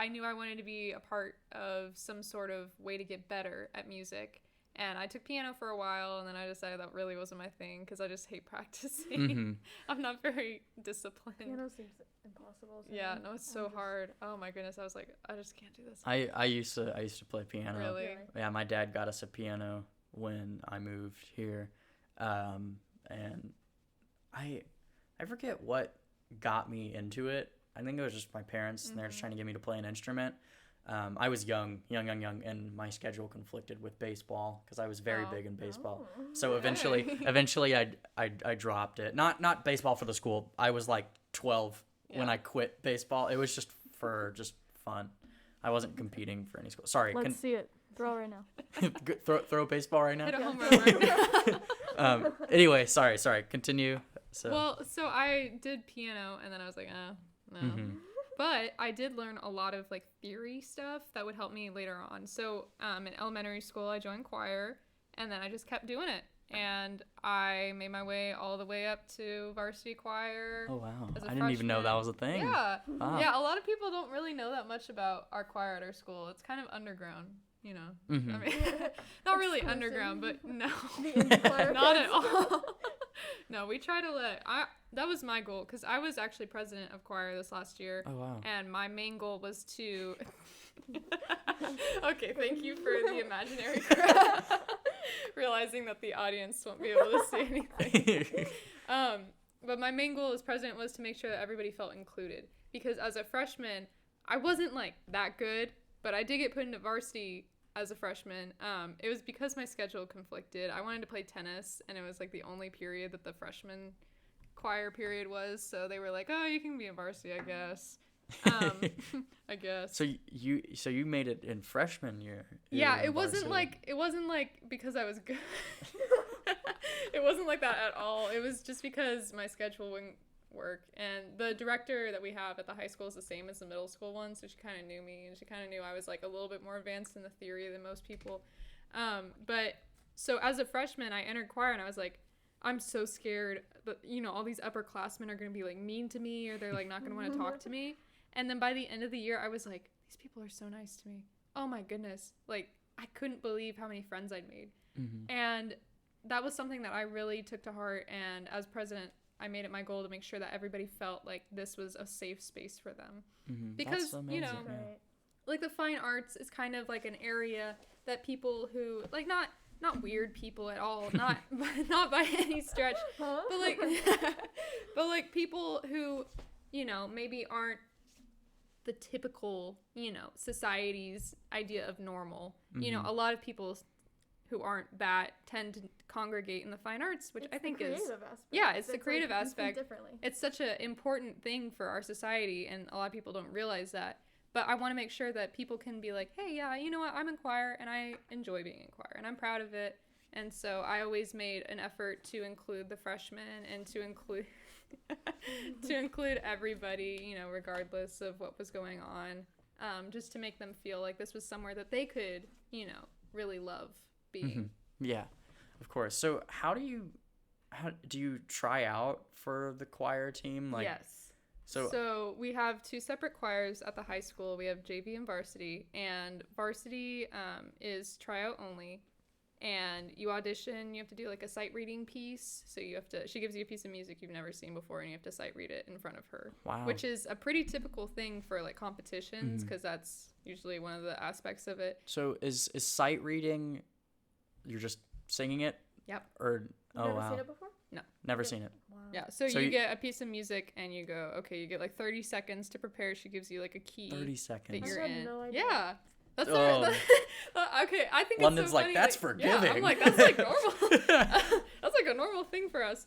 Speaker 3: knew I wanted to be a part of some sort of way to get better at music. And I took piano for a while, and then I decided that really wasn't my thing because I just hate practicing.
Speaker 1: Mm-hmm.
Speaker 3: I'm not very disciplined.
Speaker 2: Piano seems impossible. to
Speaker 3: Yeah,
Speaker 2: me.
Speaker 3: no, it's
Speaker 2: I'm
Speaker 3: so
Speaker 2: just-
Speaker 3: hard. Oh my goodness, I was like, I just can't do this.
Speaker 1: I used to play piano.
Speaker 3: Really?
Speaker 1: Yeah, my dad got us a piano when I moved here, and I forget what got me into it. I think it was just my parents, and they're just
Speaker 3: Mhm.
Speaker 1: trying to get me to play an instrument. I was young, and my schedule conflicted with baseball because I was very
Speaker 3: Oh.
Speaker 1: big in baseball.
Speaker 2: Oh.
Speaker 1: So eventually,
Speaker 3: Okay.
Speaker 1: I dropped it. Not baseball for the school. I was like 12 when
Speaker 3: Yeah.
Speaker 1: I quit baseball. It was just for fun. I wasn't competing for any school. Sorry,
Speaker 2: Let's see it. Throw right now.
Speaker 1: throw a baseball right now.
Speaker 3: Hit a
Speaker 2: Yeah.
Speaker 3: home run right now.
Speaker 1: Anyway, sorry. Continue. So.
Speaker 3: Well, so I did piano, and then I was like, no.
Speaker 1: Mhm.
Speaker 3: But I did learn a lot of like theory stuff that would help me later on. So in elementary school, I joined choir, and then I just kept doing it. And I made my way all the way up to varsity choir.
Speaker 1: Oh wow!
Speaker 3: as a
Speaker 1: I didn't even know that
Speaker 3: freshman.
Speaker 1: was a thing.
Speaker 3: Yeah.
Speaker 1: Wow.
Speaker 3: Yeah, a lot of people don't really know that much about our choir at our school. It's kind of underground,
Speaker 1: Mhm.
Speaker 3: I mean, not really
Speaker 2: Exclusive.
Speaker 3: underground, but no.
Speaker 2: The indie choir
Speaker 3: Not
Speaker 2: kids.
Speaker 3: at all. No, we try to that was my goal because I was actually president of choir this last year.
Speaker 1: Oh wow.
Speaker 3: And my main goal was to. Okay, thank you for the imaginary crowd. Realizing that the audience won't be able to see anything. But my main goal as president was to make sure that everybody felt included. Because as a freshman, I wasn't like that good, but I did get put into varsity as a freshman. It was because my schedule conflicted. I wanted to play tennis, and it was like the only period that the freshman choir period was. So they were like, "Oh, you can be in varsity, I guess." I guess.
Speaker 1: So you made it in freshman year.
Speaker 3: Yeah,
Speaker 1: in
Speaker 3: it wasn't like because I was good. It wasn't like that at all. It was just because my schedule wouldn't work, and the director that we have at the high school is the same as the middle school one, so she kind of knew me, and she kind of knew I was like a little bit more advanced in the theory than most people. But so as a freshman, I entered choir, and I was like, I'm so scared that all these upperclassmen are gonna be like mean to me, or they're like not gonna want to talk to me. And then by the end of the year, I was like, these people are so nice to me. Oh my goodness. Like, I couldn't believe how many friends I'd made.
Speaker 1: Mm-hmm.
Speaker 3: And that was something that I really took to heart. And as president, I made it my goal to make sure that everybody felt like this was a safe space for them.
Speaker 1: Mm-hmm.
Speaker 3: Because,
Speaker 1: That's
Speaker 3: yeah.
Speaker 2: Right.
Speaker 3: Like, the fine arts is kind of like an area that people who, like, not weird people at all, not by any stretch,
Speaker 2: Huh?
Speaker 3: but like but like people who maybe aren't the typical society's idea of normal.
Speaker 1: Mhm.
Speaker 3: A lot of people who aren't that tend to congregate in the fine arts, which
Speaker 2: It's
Speaker 3: I think
Speaker 2: the
Speaker 3: is
Speaker 2: creative aspect.
Speaker 3: yeah, it's the
Speaker 2: like,
Speaker 3: creative
Speaker 2: you think
Speaker 3: aspect.
Speaker 2: differently.
Speaker 3: It's such an important thing for our society, and a lot of people don't realize that. But I want to make sure that people can be like, hey, yeah, you know what, I'm in choir and I enjoy being in choir and I'm proud of it. And so I always made an effort to include the freshmen and to include everybody, regardless of what was going on, just to make them feel like this was somewhere that they could, really love being.
Speaker 1: Mm-hmm. Yeah, of course. So how do you try out for the choir team? Like,
Speaker 3: Yes.
Speaker 1: So,
Speaker 3: So we have two separate choirs at the high school. We have JV and varsity, and varsity is tryout only. And you audition, you have to do like a sight reading piece. So she gives you a piece of music you've never seen before, and you have to sight read it in front of her.
Speaker 1: wow.
Speaker 3: Which is a pretty typical thing for like competitions, because that's usually one of the aspects of it.
Speaker 1: So is sight reading? You're just singing it?
Speaker 3: Yep.
Speaker 1: Or
Speaker 2: You've
Speaker 1: oh
Speaker 2: never
Speaker 1: wow,
Speaker 2: seen it before?
Speaker 1: never seen it.
Speaker 2: Wow.
Speaker 3: Yeah. So
Speaker 1: So
Speaker 3: you
Speaker 1: you-
Speaker 3: get a piece of music, and you go, okay, you get like 30 seconds to prepare. She gives you like a key.
Speaker 1: 30
Speaker 3: that
Speaker 1: seconds.
Speaker 3: you're
Speaker 2: I had
Speaker 3: in.
Speaker 2: no idea.
Speaker 3: Yeah. That's
Speaker 1: Oh.
Speaker 3: okay. I think
Speaker 1: London's
Speaker 3: it's so
Speaker 1: like,
Speaker 3: funny,
Speaker 1: "That's
Speaker 3: Yeah, I'm
Speaker 1: forgiving."
Speaker 3: like, that's like normal. That's like a normal thing for us.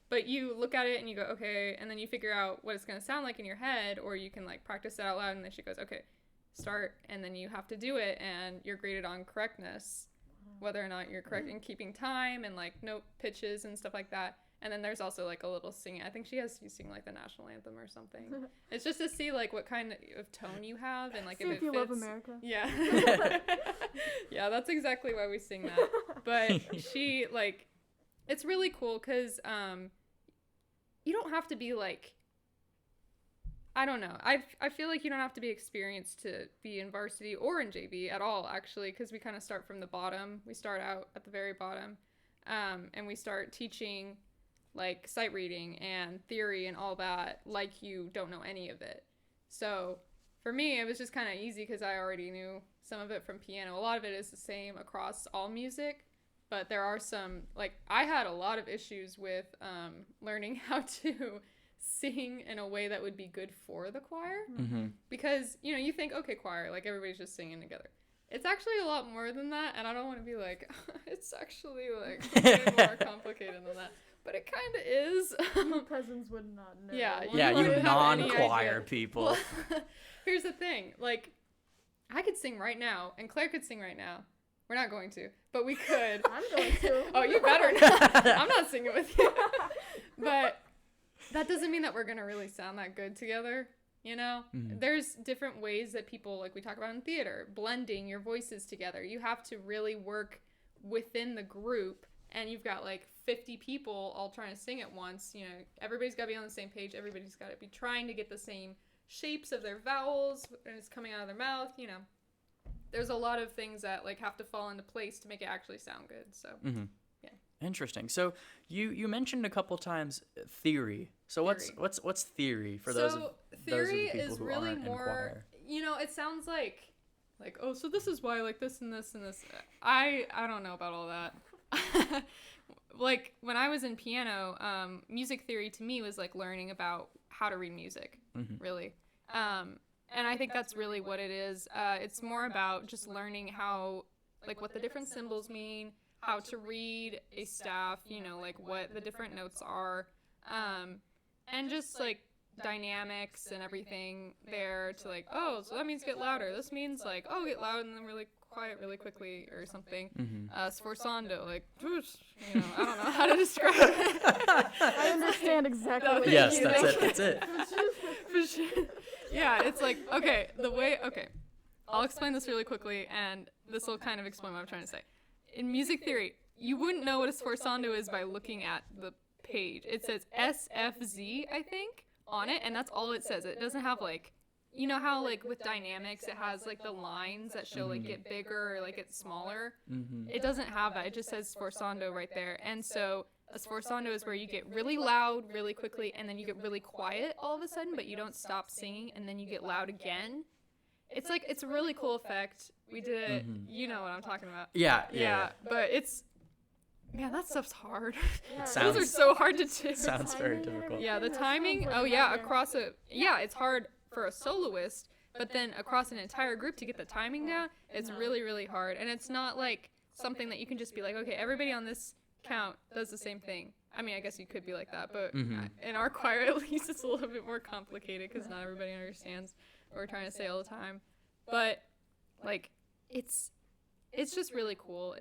Speaker 3: But you look at it and you go, okay, and then you figure out what it's gonna sound like in your head, or you can like practice it out loud, and then she goes, okay, start, and then you have to do it, and you're graded on correctness, whether or not you're correct in keeping time and like note pitches and stuff like that. And then there's also like a little singing. I think she has you sing like the national anthem or something. It's just to see like what kind of tone you have and like
Speaker 2: See
Speaker 3: if
Speaker 2: if
Speaker 3: it
Speaker 2: you
Speaker 3: fits.
Speaker 2: love America.
Speaker 3: Yeah. Yeah, that's exactly why we sing that. But she like, it's really cool because you don't have to be like, I don't know. I feel like you don't have to be experienced to be in varsity or in JV at all, actually, because we kind of start from the bottom. We start out at the very bottom, and we start teaching like sight reading and theory and all that like you don't know any of it. So for me, it was just kind of easy because I already knew some of it from piano. A lot of it is the same across all music, but there are some, like, I had a lot of issues with learning how to sing in a way that would be good for the choir.
Speaker 1: Mm-hmm.
Speaker 3: Because, you know, you think, okay, choir, like everybody's just singing together. It's actually a lot more than that, and I don't want to be like, it's actually like way more complicated than that. But it kind of is.
Speaker 2: You peasants would not know.
Speaker 3: Yeah,
Speaker 1: Yeah, you
Speaker 3: wouldn't have any
Speaker 1: non-choir
Speaker 3: idea.
Speaker 1: people.
Speaker 3: Well, here's the thing. Like, I could sing right now, and Claire could sing right now. We're not going to, but we could.
Speaker 2: I'm going to.
Speaker 3: Oh, you better not. I'm not singing with you. But that doesn't mean that we're going to really sound that good together, you know?
Speaker 1: Mhm.
Speaker 3: There's different ways that people, like we talk about in theater, blending your voices together. You have to really work within the group, and you've got like 50 people all trying to sing at once. You know, everybody's got to be on the same page. Everybody's got to be trying to get the same shapes of their vowels, and it's coming out of their mouth, you know. There's a lot of things that like have to fall into place to make it actually sound good. So
Speaker 1: Mm-hmm.
Speaker 3: Yeah.
Speaker 1: Interesting. So you mentioned a couple times theory. So
Speaker 3: Theory.
Speaker 1: what's theory for those of
Speaker 3: theory
Speaker 1: people
Speaker 3: is
Speaker 1: who
Speaker 3: really
Speaker 1: aren't in
Speaker 3: more,
Speaker 1: choir?
Speaker 3: you know, it sounds like oh, so this is why like this and this and this. I don't know about all that. Like when I was in piano, music theory to me was like learning about how to read music,
Speaker 1: Mhm.
Speaker 3: really. And I think that's really what it is. It's more about just learning how, like, what the different symbols mean, how to read a staff, you know, like what the different notes are, and just like dynamics and everything there to like, oh, so that means get louder. This means like, oh, get loud and then really quiet really quickly or something.
Speaker 1: Mm-hmm.
Speaker 3: Sforzando, like, whoosh, you know, I don't know how to describe it.
Speaker 2: I understand exactly
Speaker 3: No,
Speaker 2: what
Speaker 3: thank
Speaker 1: Yes,
Speaker 3: you,
Speaker 1: that's
Speaker 3: thank
Speaker 1: it.
Speaker 3: you.
Speaker 1: That's it.
Speaker 3: For sure. Yeah, it's like, okay, I'll explain this really quickly, and this will kind of explain what I'm trying to say. In music theory, you wouldn't know what a sforzando is by looking at the page. It says SFZ, I think, on it, and that's all it says. It doesn't have, like, you know how, like, with dynamics, it has, like, the lines that show, like, get bigger or, like, get smaller?
Speaker 1: Mm-hmm.
Speaker 3: It doesn't have that. It just says sforzando right there. And so a sforzando is where you get really loud really quickly, and then you get really quiet all of a sudden, but you don't stop singing, and then you get loud again. It's like, it's a really cool effect. We did it.
Speaker 1: Mhm.
Speaker 3: You know what I'm talking about.
Speaker 1: Yeah.
Speaker 3: Yeah, but it's, man, that stuff's hard.
Speaker 2: Yeah,
Speaker 1: sounds-
Speaker 3: Those are so hard to do.
Speaker 1: Sounds very
Speaker 2: timing and
Speaker 1: difficult.
Speaker 3: Yeah, the
Speaker 2: That
Speaker 3: timing.
Speaker 2: sounds
Speaker 3: Oh
Speaker 2: like a
Speaker 3: yeah,
Speaker 2: nightmare.
Speaker 3: across it's hard for a soloist, but then across an entire group to get the timing down, it's really, really hard. And it's not like something that you can just be like, okay, everybody on this count does the same thing. I mean, I guess you could be like that, but
Speaker 1: Mhm.
Speaker 3: in our choir, at least, it's a little bit more complicated because not everybody understands what we're trying to say all the time. But like, it's just really cool.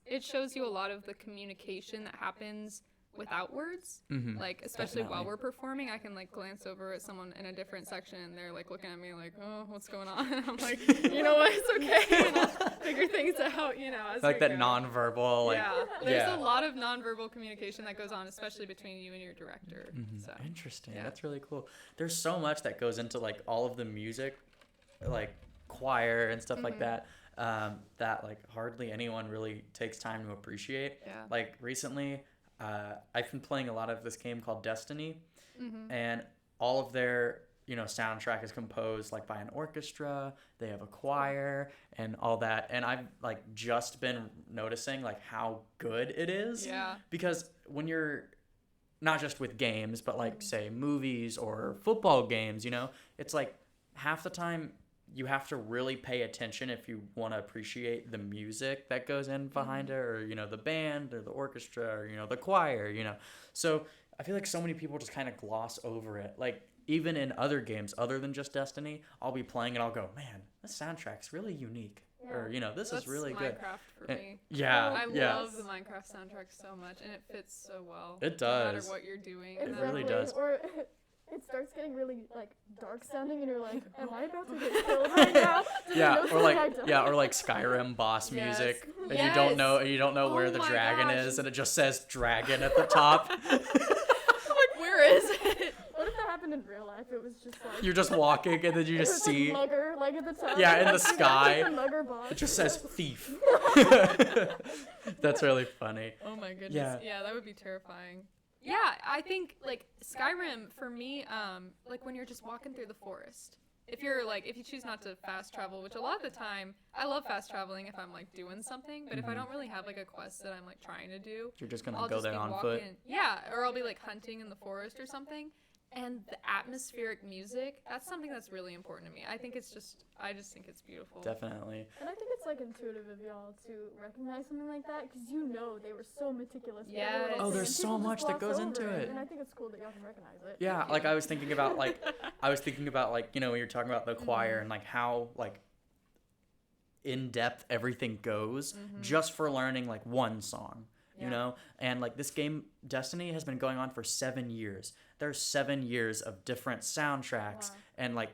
Speaker 3: It shows you a lot of the communication that happens without words.
Speaker 1: Mm-hmm.
Speaker 3: Like, especially while
Speaker 1: Definitely.
Speaker 3: we're performing, I can like glance over at someone in a different section and they're like looking at me like, oh, what's going on? And I'm like, you know what, it's okay. And I'll figure things out, you know, as
Speaker 1: Like
Speaker 3: we
Speaker 1: that
Speaker 3: go.
Speaker 1: nonverbal, like
Speaker 3: Yeah, there's
Speaker 1: yeah.
Speaker 3: a lot of nonverbal communication that goes on, especially between you and your director.
Speaker 1: Mhm.
Speaker 3: So
Speaker 1: Interesting.
Speaker 3: yeah.
Speaker 1: That's really cool. There's so much that goes into like all of the music, like choir and stuff like
Speaker 3: Mhm.
Speaker 1: that, that like hardly anyone really takes time to appreciate.
Speaker 3: yeah.
Speaker 1: Like recently, I've been playing a lot of this game called Destiny,
Speaker 3: Mm-hmm.
Speaker 1: and all of their soundtrack is composed like by an orchestra. They have a choir and all that, and I've like just been noticing like how good it is.
Speaker 3: Yeah.
Speaker 1: Because when you're not just with games, but like say movies or football games, it's like half the time you have to really pay attention if you want to appreciate the music that goes in behind it, or the band or the orchestra, or the choir, so I feel like so many people just kind of gloss over it. Like, even in other games other than just Destiny, I'll be playing and I'll go, man, this soundtrack's really unique, or this
Speaker 3: That's
Speaker 1: is really good.
Speaker 3: Minecraft for me.
Speaker 1: Yeah,
Speaker 3: I
Speaker 1: yeah.
Speaker 3: love the Minecraft soundtrack so much, and it fits so well.
Speaker 1: It
Speaker 3: No matter
Speaker 1: does.
Speaker 3: what you're doing.
Speaker 1: It
Speaker 3: and
Speaker 1: really
Speaker 2: Exactly.
Speaker 1: does.
Speaker 2: Or it starts getting really like dark sounding, and you're like, "Am I about to get killed right now?"
Speaker 1: Yeah,
Speaker 2: No,
Speaker 1: or
Speaker 2: sorry, I
Speaker 1: like
Speaker 2: don't.
Speaker 1: or like Skyrim boss
Speaker 3: Yes.
Speaker 1: music, and
Speaker 3: Yes.
Speaker 1: you don't know where
Speaker 3: Oh
Speaker 1: the
Speaker 3: my
Speaker 1: dragon
Speaker 3: gosh.
Speaker 1: is, and it just says dragon at the top.
Speaker 3: Like, where is it?
Speaker 2: What if that happened in real life? It was just like
Speaker 1: You're just walking, and then you
Speaker 2: it
Speaker 1: just
Speaker 2: was like
Speaker 1: see
Speaker 2: mugger like at the top.
Speaker 1: Yeah, in the
Speaker 2: You got, like,
Speaker 1: sky.
Speaker 2: the mugger boss.
Speaker 1: it just says thief. That's really funny.
Speaker 3: Oh my goodness.
Speaker 1: Yeah.
Speaker 3: Yeah, that would be terrifying. Yeah, I think like Skyrim for me, like when you're just walking through the forest. If you choose not to fast travel, which a lot of the time I love fast traveling if I'm like doing something, but if I don't really have like a quest that I'm like trying to do,
Speaker 1: You're just gonna
Speaker 3: I'll
Speaker 1: go
Speaker 3: just
Speaker 1: there
Speaker 3: be
Speaker 1: on
Speaker 3: walking.
Speaker 1: foot.
Speaker 3: Yeah, or I'll be like hunting in the forest or something. And the atmospheric music, that's something that's really important to me. I just think it's beautiful.
Speaker 1: Definitely.
Speaker 2: And I think it's like intuitive of y'all to recognize something like that, because they were so meticulous. with
Speaker 3: Yes.
Speaker 2: every little
Speaker 3: Oh,
Speaker 2: thing,
Speaker 1: there's
Speaker 2: and
Speaker 1: so
Speaker 2: people just
Speaker 1: much that
Speaker 2: gloss
Speaker 1: goes into
Speaker 2: over
Speaker 1: it.
Speaker 2: And I think it's cool that y'all can recognize it.
Speaker 1: Yeah, like I was thinking about when you're talking about the choir and like how like in depth everything goes just for learning like one song.
Speaker 3: Yeah.
Speaker 1: And like this game Destiny has been going on for 7 years. There's 7 years of different soundtracks.
Speaker 2: Wow.
Speaker 1: And like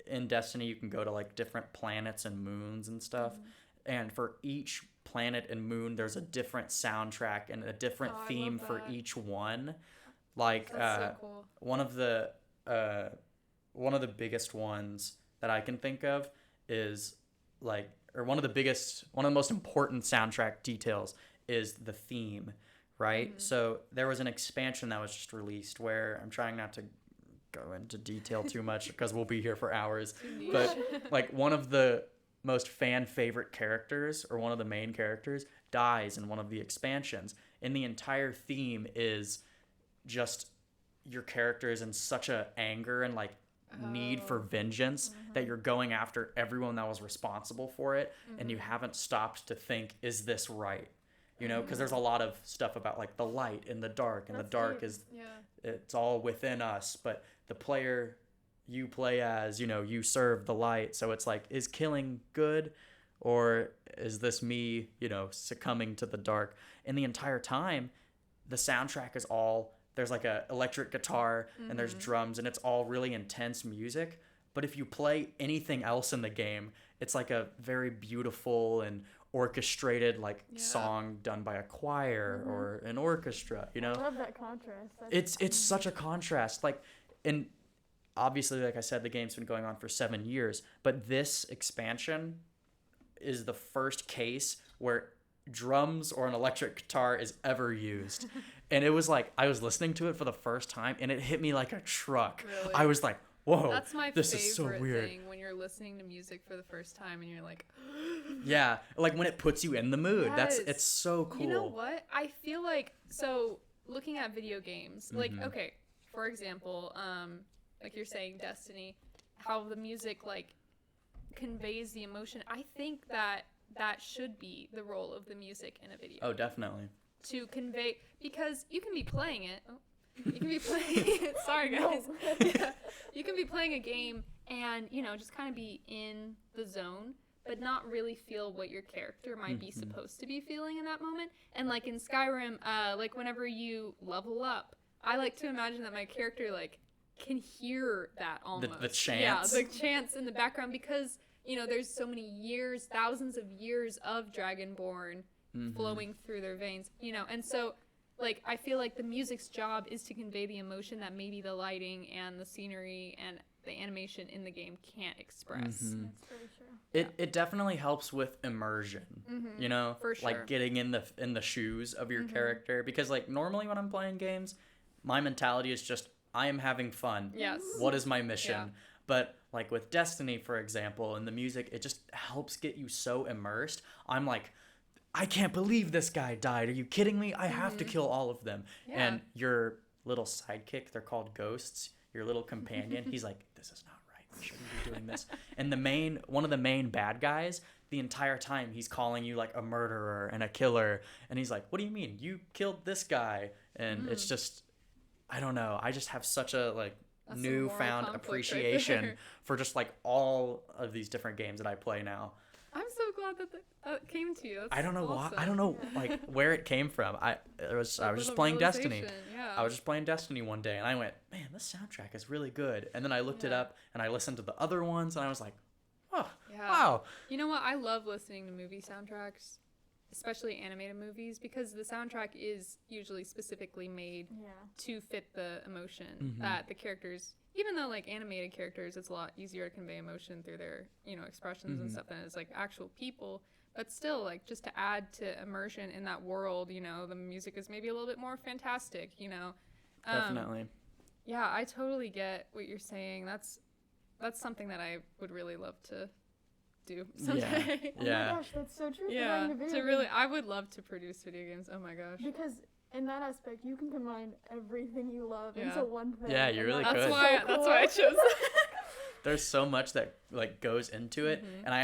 Speaker 1: in Destiny you can go to like different planets and moons and stuff, and for each planet and moon there's a different soundtrack and a different
Speaker 3: Oh, I
Speaker 1: theme
Speaker 3: love
Speaker 1: for
Speaker 3: that.
Speaker 1: each one. Like
Speaker 3: That's so cool.
Speaker 1: one of the biggest ones that I can think of is like, or one of the most important soundtrack details is the theme, right? So there was an expansion that was just released where I'm trying not to go into detail too much because we'll be here for hours, but like one of the most fan favorite characters, or one of the main characters, dies in one of the expansions, and the entire theme is just your character is in such a anger and like need for vengeance that you're going after everyone that was responsible for it, and you haven't stopped to think, is this right? Because there's a lot of stuff about like the light and the dark, and
Speaker 2: That's
Speaker 1: the dark
Speaker 2: deep.
Speaker 1: is
Speaker 3: Yeah.
Speaker 1: it's all within us, but the player you play as, you serve the light. So it's like, is killing good, or is this me, succumbing to the dark? And the entire time the soundtrack is all, there's like a electric guitar and there's drums, and it's all really intense music. But if you play anything else in the game, it's like a very beautiful and orchestrated like song done by a choir or an orchestra,
Speaker 2: I love that contrast. That's
Speaker 1: it's such a contrast. Like, and obviously, like I said, the game's been going on for 7 years, but this expansion is the first case where drums or an electric guitar is ever used. And it was like, I was listening to it for the first time and it hit me like a truck.
Speaker 3: Really?
Speaker 1: I was like, whoa,
Speaker 3: That's my
Speaker 1: this
Speaker 3: favorite
Speaker 1: is so weird.
Speaker 3: thing when you're listening to music for the first time and you're like,
Speaker 1: Yeah, like when it puts you in the mood.
Speaker 3: Yes.
Speaker 1: It's so cool.
Speaker 3: You know what? I feel like, so looking at video games, like, okay, for example, like you're saying Destiny, how the music like conveys the emotion. I think that should be the role of the music in a video.
Speaker 1: Oh, definitely.
Speaker 3: To convey, because you can be playing it. Oh, you can be playing. Sorry, guys. Yeah, you can be playing a game and just kind of be in the zone, but not really feel what your character might be supposed to be feeling in that moment. And like in Skyrim, like whenever you level up, I like to imagine that my character like can hear that almost.
Speaker 1: The chants.
Speaker 3: Yeah, the chants in the background, because there's so many years, thousands of years of Dragonborn flowing through their veins, and so like I feel like the music's job is to convey the emotion that maybe the lighting and the scenery and the animation in the game can't express.
Speaker 2: That's very true.
Speaker 1: It definitely helps with immersion,
Speaker 3: For sure.
Speaker 1: like getting in the shoes of your character, because like normally when I'm playing games, my mentality is just, I am having fun.
Speaker 3: Yes.
Speaker 1: What is my mission?
Speaker 3: Yeah.
Speaker 1: But like with Destiny, for example, and the music, it just helps get you so immersed. I'm like, I can't believe this guy died. Are you kidding me? I have to kill all of them.
Speaker 3: Yeah.
Speaker 1: And your little sidekick, they're called ghosts, your little companion, he's like, this is not right. I shouldn't be doing this. And one of the main bad guys, the entire time he's calling you like a murderer and a killer, and he's like, what do you mean you killed this guy? And it's just, I don't know, I just have such a like
Speaker 3: That's some moral
Speaker 1: newfound
Speaker 3: conflict right
Speaker 1: appreciation
Speaker 3: there.
Speaker 1: for just like all of these different games that I play now.
Speaker 3: I'm so glad that came to you. That's
Speaker 1: I don't know why. I
Speaker 3: awesome.
Speaker 1: don't know like where it came from. I was
Speaker 3: Like,
Speaker 1: just
Speaker 3: the
Speaker 1: playing Destiny.
Speaker 3: realization, Yeah.
Speaker 1: I was just playing Destiny one day and I went, man, this soundtrack is really good. And then I looked it
Speaker 3: Yeah.
Speaker 1: up and I listened to the other ones and I was like, oh,
Speaker 3: Yeah.
Speaker 1: wow.
Speaker 3: You know what? I love listening to movie soundtracks, especially animated movies, because the soundtrack is usually specifically made
Speaker 2: Yeah.
Speaker 3: to fit the emotion
Speaker 1: Mhm.
Speaker 3: that the characters, even though like animated characters, it's a lot easier to convey emotion through their, expressions and
Speaker 1: Mhm.
Speaker 3: stuff than it's like actual people. But still, like, just to add to immersion in that world, the music is maybe a little bit more fantastic.
Speaker 1: Definitely.
Speaker 3: Yeah, I totally get what you're saying. That's something that I would really love to do someday.
Speaker 2: Oh
Speaker 1: Yeah.
Speaker 2: my gosh, that's so true. for
Speaker 3: Yeah,
Speaker 2: writing a video
Speaker 3: to
Speaker 2: game.
Speaker 3: really, I would love to produce video games. Oh my gosh.
Speaker 2: Because in that aspect, you can combine everything you love
Speaker 3: Yeah.
Speaker 2: into one thing.
Speaker 1: Yeah, you
Speaker 2: and
Speaker 1: really
Speaker 2: that's
Speaker 1: could.
Speaker 3: That's
Speaker 2: so
Speaker 3: why.
Speaker 2: cool.
Speaker 3: That's why I chose.
Speaker 1: There's so much that like goes into it.
Speaker 3: Mhm.
Speaker 1: And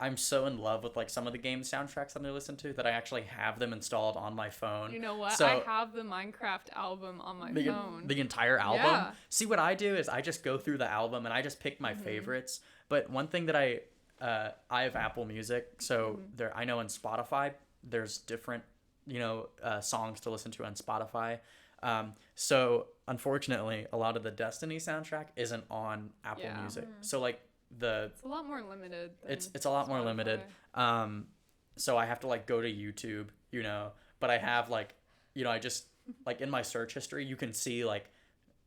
Speaker 1: I'm so in love with like some of the game soundtracks that I listen to that I actually have them installed on my phone.
Speaker 3: You know what?
Speaker 1: So-
Speaker 3: I have the Minecraft album on my
Speaker 1: the,
Speaker 3: phone.
Speaker 1: the entire album.
Speaker 3: Yeah.
Speaker 1: See, what I do is I just go through the album and I just pick my favorites. But one thing that I have Apple Music, so there I know on Spotify there's different songs to listen to on Spotify. So unfortunately, a lot of the Destiny soundtrack isn't on Apple
Speaker 3: Yeah.
Speaker 1: Music. So like the
Speaker 3: It's a lot more limited. Than
Speaker 1: it's a lot more limited.
Speaker 3: Spotify.
Speaker 1: So I have to like go to YouTube, but I have like, I just like in my search history, you can see like,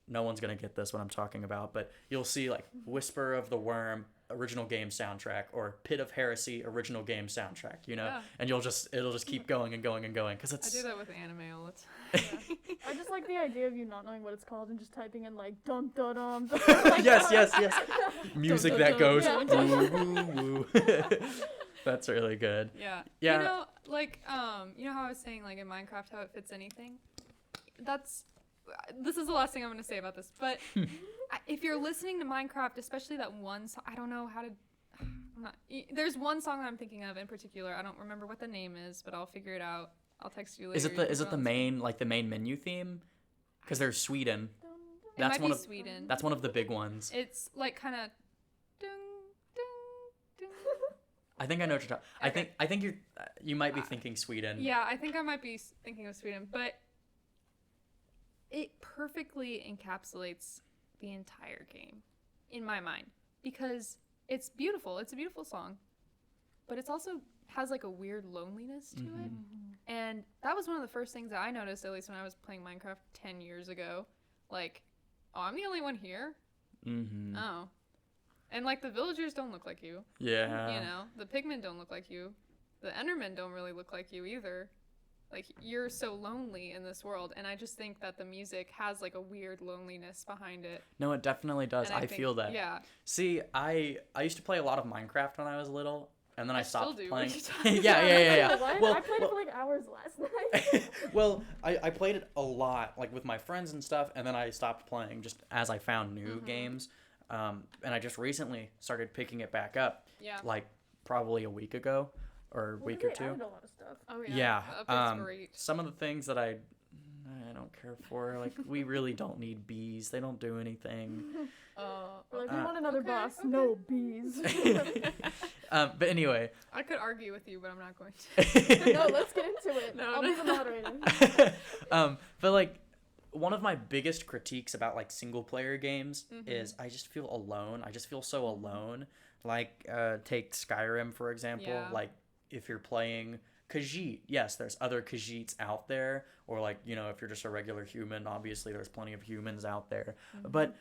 Speaker 1: no one's going to get this what I'm talking about, but you'll see like Whisper of the Worm original game soundtrack or Pit of Heresy original game soundtrack,
Speaker 3: Yeah.
Speaker 1: and it'll just keep going and going and going. Cause
Speaker 3: I
Speaker 1: it's,
Speaker 3: do that with anime all the time.
Speaker 2: I just like the idea of you not knowing what it's called and just typing in like dum dum dum.
Speaker 1: yes. Music that goes,
Speaker 2: Yeah.
Speaker 1: woo, woo, woo. That's really good.
Speaker 3: Yeah.
Speaker 1: Yeah.
Speaker 3: How I was saying like in Minecraft how it fits anything. This is the last thing I'm going to say about this, but if you're listening to Minecraft, especially that one song, I don't know how to. There's one song that I'm thinking of in particular. I don't remember what the name is, but I'll figure it out. I'll text you later.
Speaker 1: Is it
Speaker 3: You can
Speaker 1: the
Speaker 3: go on
Speaker 1: main menu theme? Because there's Sweden.
Speaker 3: It
Speaker 1: That's
Speaker 3: might
Speaker 1: one
Speaker 3: be
Speaker 1: of
Speaker 3: Sweden.
Speaker 1: That's one of the big ones.
Speaker 3: It's like kind of.
Speaker 1: I think I know what you're talking.
Speaker 3: Okay.
Speaker 1: I think you might be thinking Sweden.
Speaker 3: Yeah, I think I might be thinking of Sweden, but it perfectly encapsulates the entire game in my mind because it's beautiful. It's a beautiful song, but it's also has like a weird loneliness to it. And that was one of the first things that I noticed, at least when I was playing Minecraft 10 years ago. Like, oh, I'm the only one here?
Speaker 1: Mm-hmm.
Speaker 3: Oh. And like the villagers don't look like you.
Speaker 1: Yeah.
Speaker 3: The pigmen don't look like you. The endermen don't really look like you either. Like, you're so lonely in this world, and I just think that the music has like a weird loneliness behind it.
Speaker 1: No, it definitely does.
Speaker 3: And
Speaker 1: I feel that.
Speaker 3: Yeah.
Speaker 1: See, I used to play a lot of Minecraft when I was little, and then I
Speaker 3: still
Speaker 1: stopped
Speaker 3: do.
Speaker 1: playing.
Speaker 3: What are you talking
Speaker 1: yeah.
Speaker 2: What?
Speaker 1: Well,
Speaker 2: I played it for like hours last night.
Speaker 1: well, I played it a lot, like with my friends and stuff, and then I stopped playing just as I found new games. And I just recently started picking it back up,
Speaker 3: Yeah.
Speaker 1: like probably a week ago or a week or
Speaker 2: They
Speaker 1: two.
Speaker 2: added a lot of stuff.
Speaker 3: Oh
Speaker 1: Yeah.
Speaker 3: The update's great.
Speaker 1: Some of the things that I don't care for, like we really don't need bees. They don't do anything.
Speaker 2: We're like, we want another
Speaker 3: okay,
Speaker 2: boss.
Speaker 3: okay.
Speaker 2: No bees.
Speaker 1: But anyway.
Speaker 3: I could argue with you, but I'm not going to.
Speaker 2: No, let's get into it.
Speaker 3: No,
Speaker 2: I'll
Speaker 3: no.
Speaker 2: be the moderator.
Speaker 1: But like one of my biggest critiques about like single player games
Speaker 3: Mm-hmm.
Speaker 1: is I just feel alone. I just feel so alone. Like take Skyrim for example.
Speaker 3: Yeah.
Speaker 1: Like if you're playing Khajiit, yes, there's other Khajiits out there, or like if you're just a regular human, obviously there's plenty of humans out there,
Speaker 3: Mm-hmm.
Speaker 1: but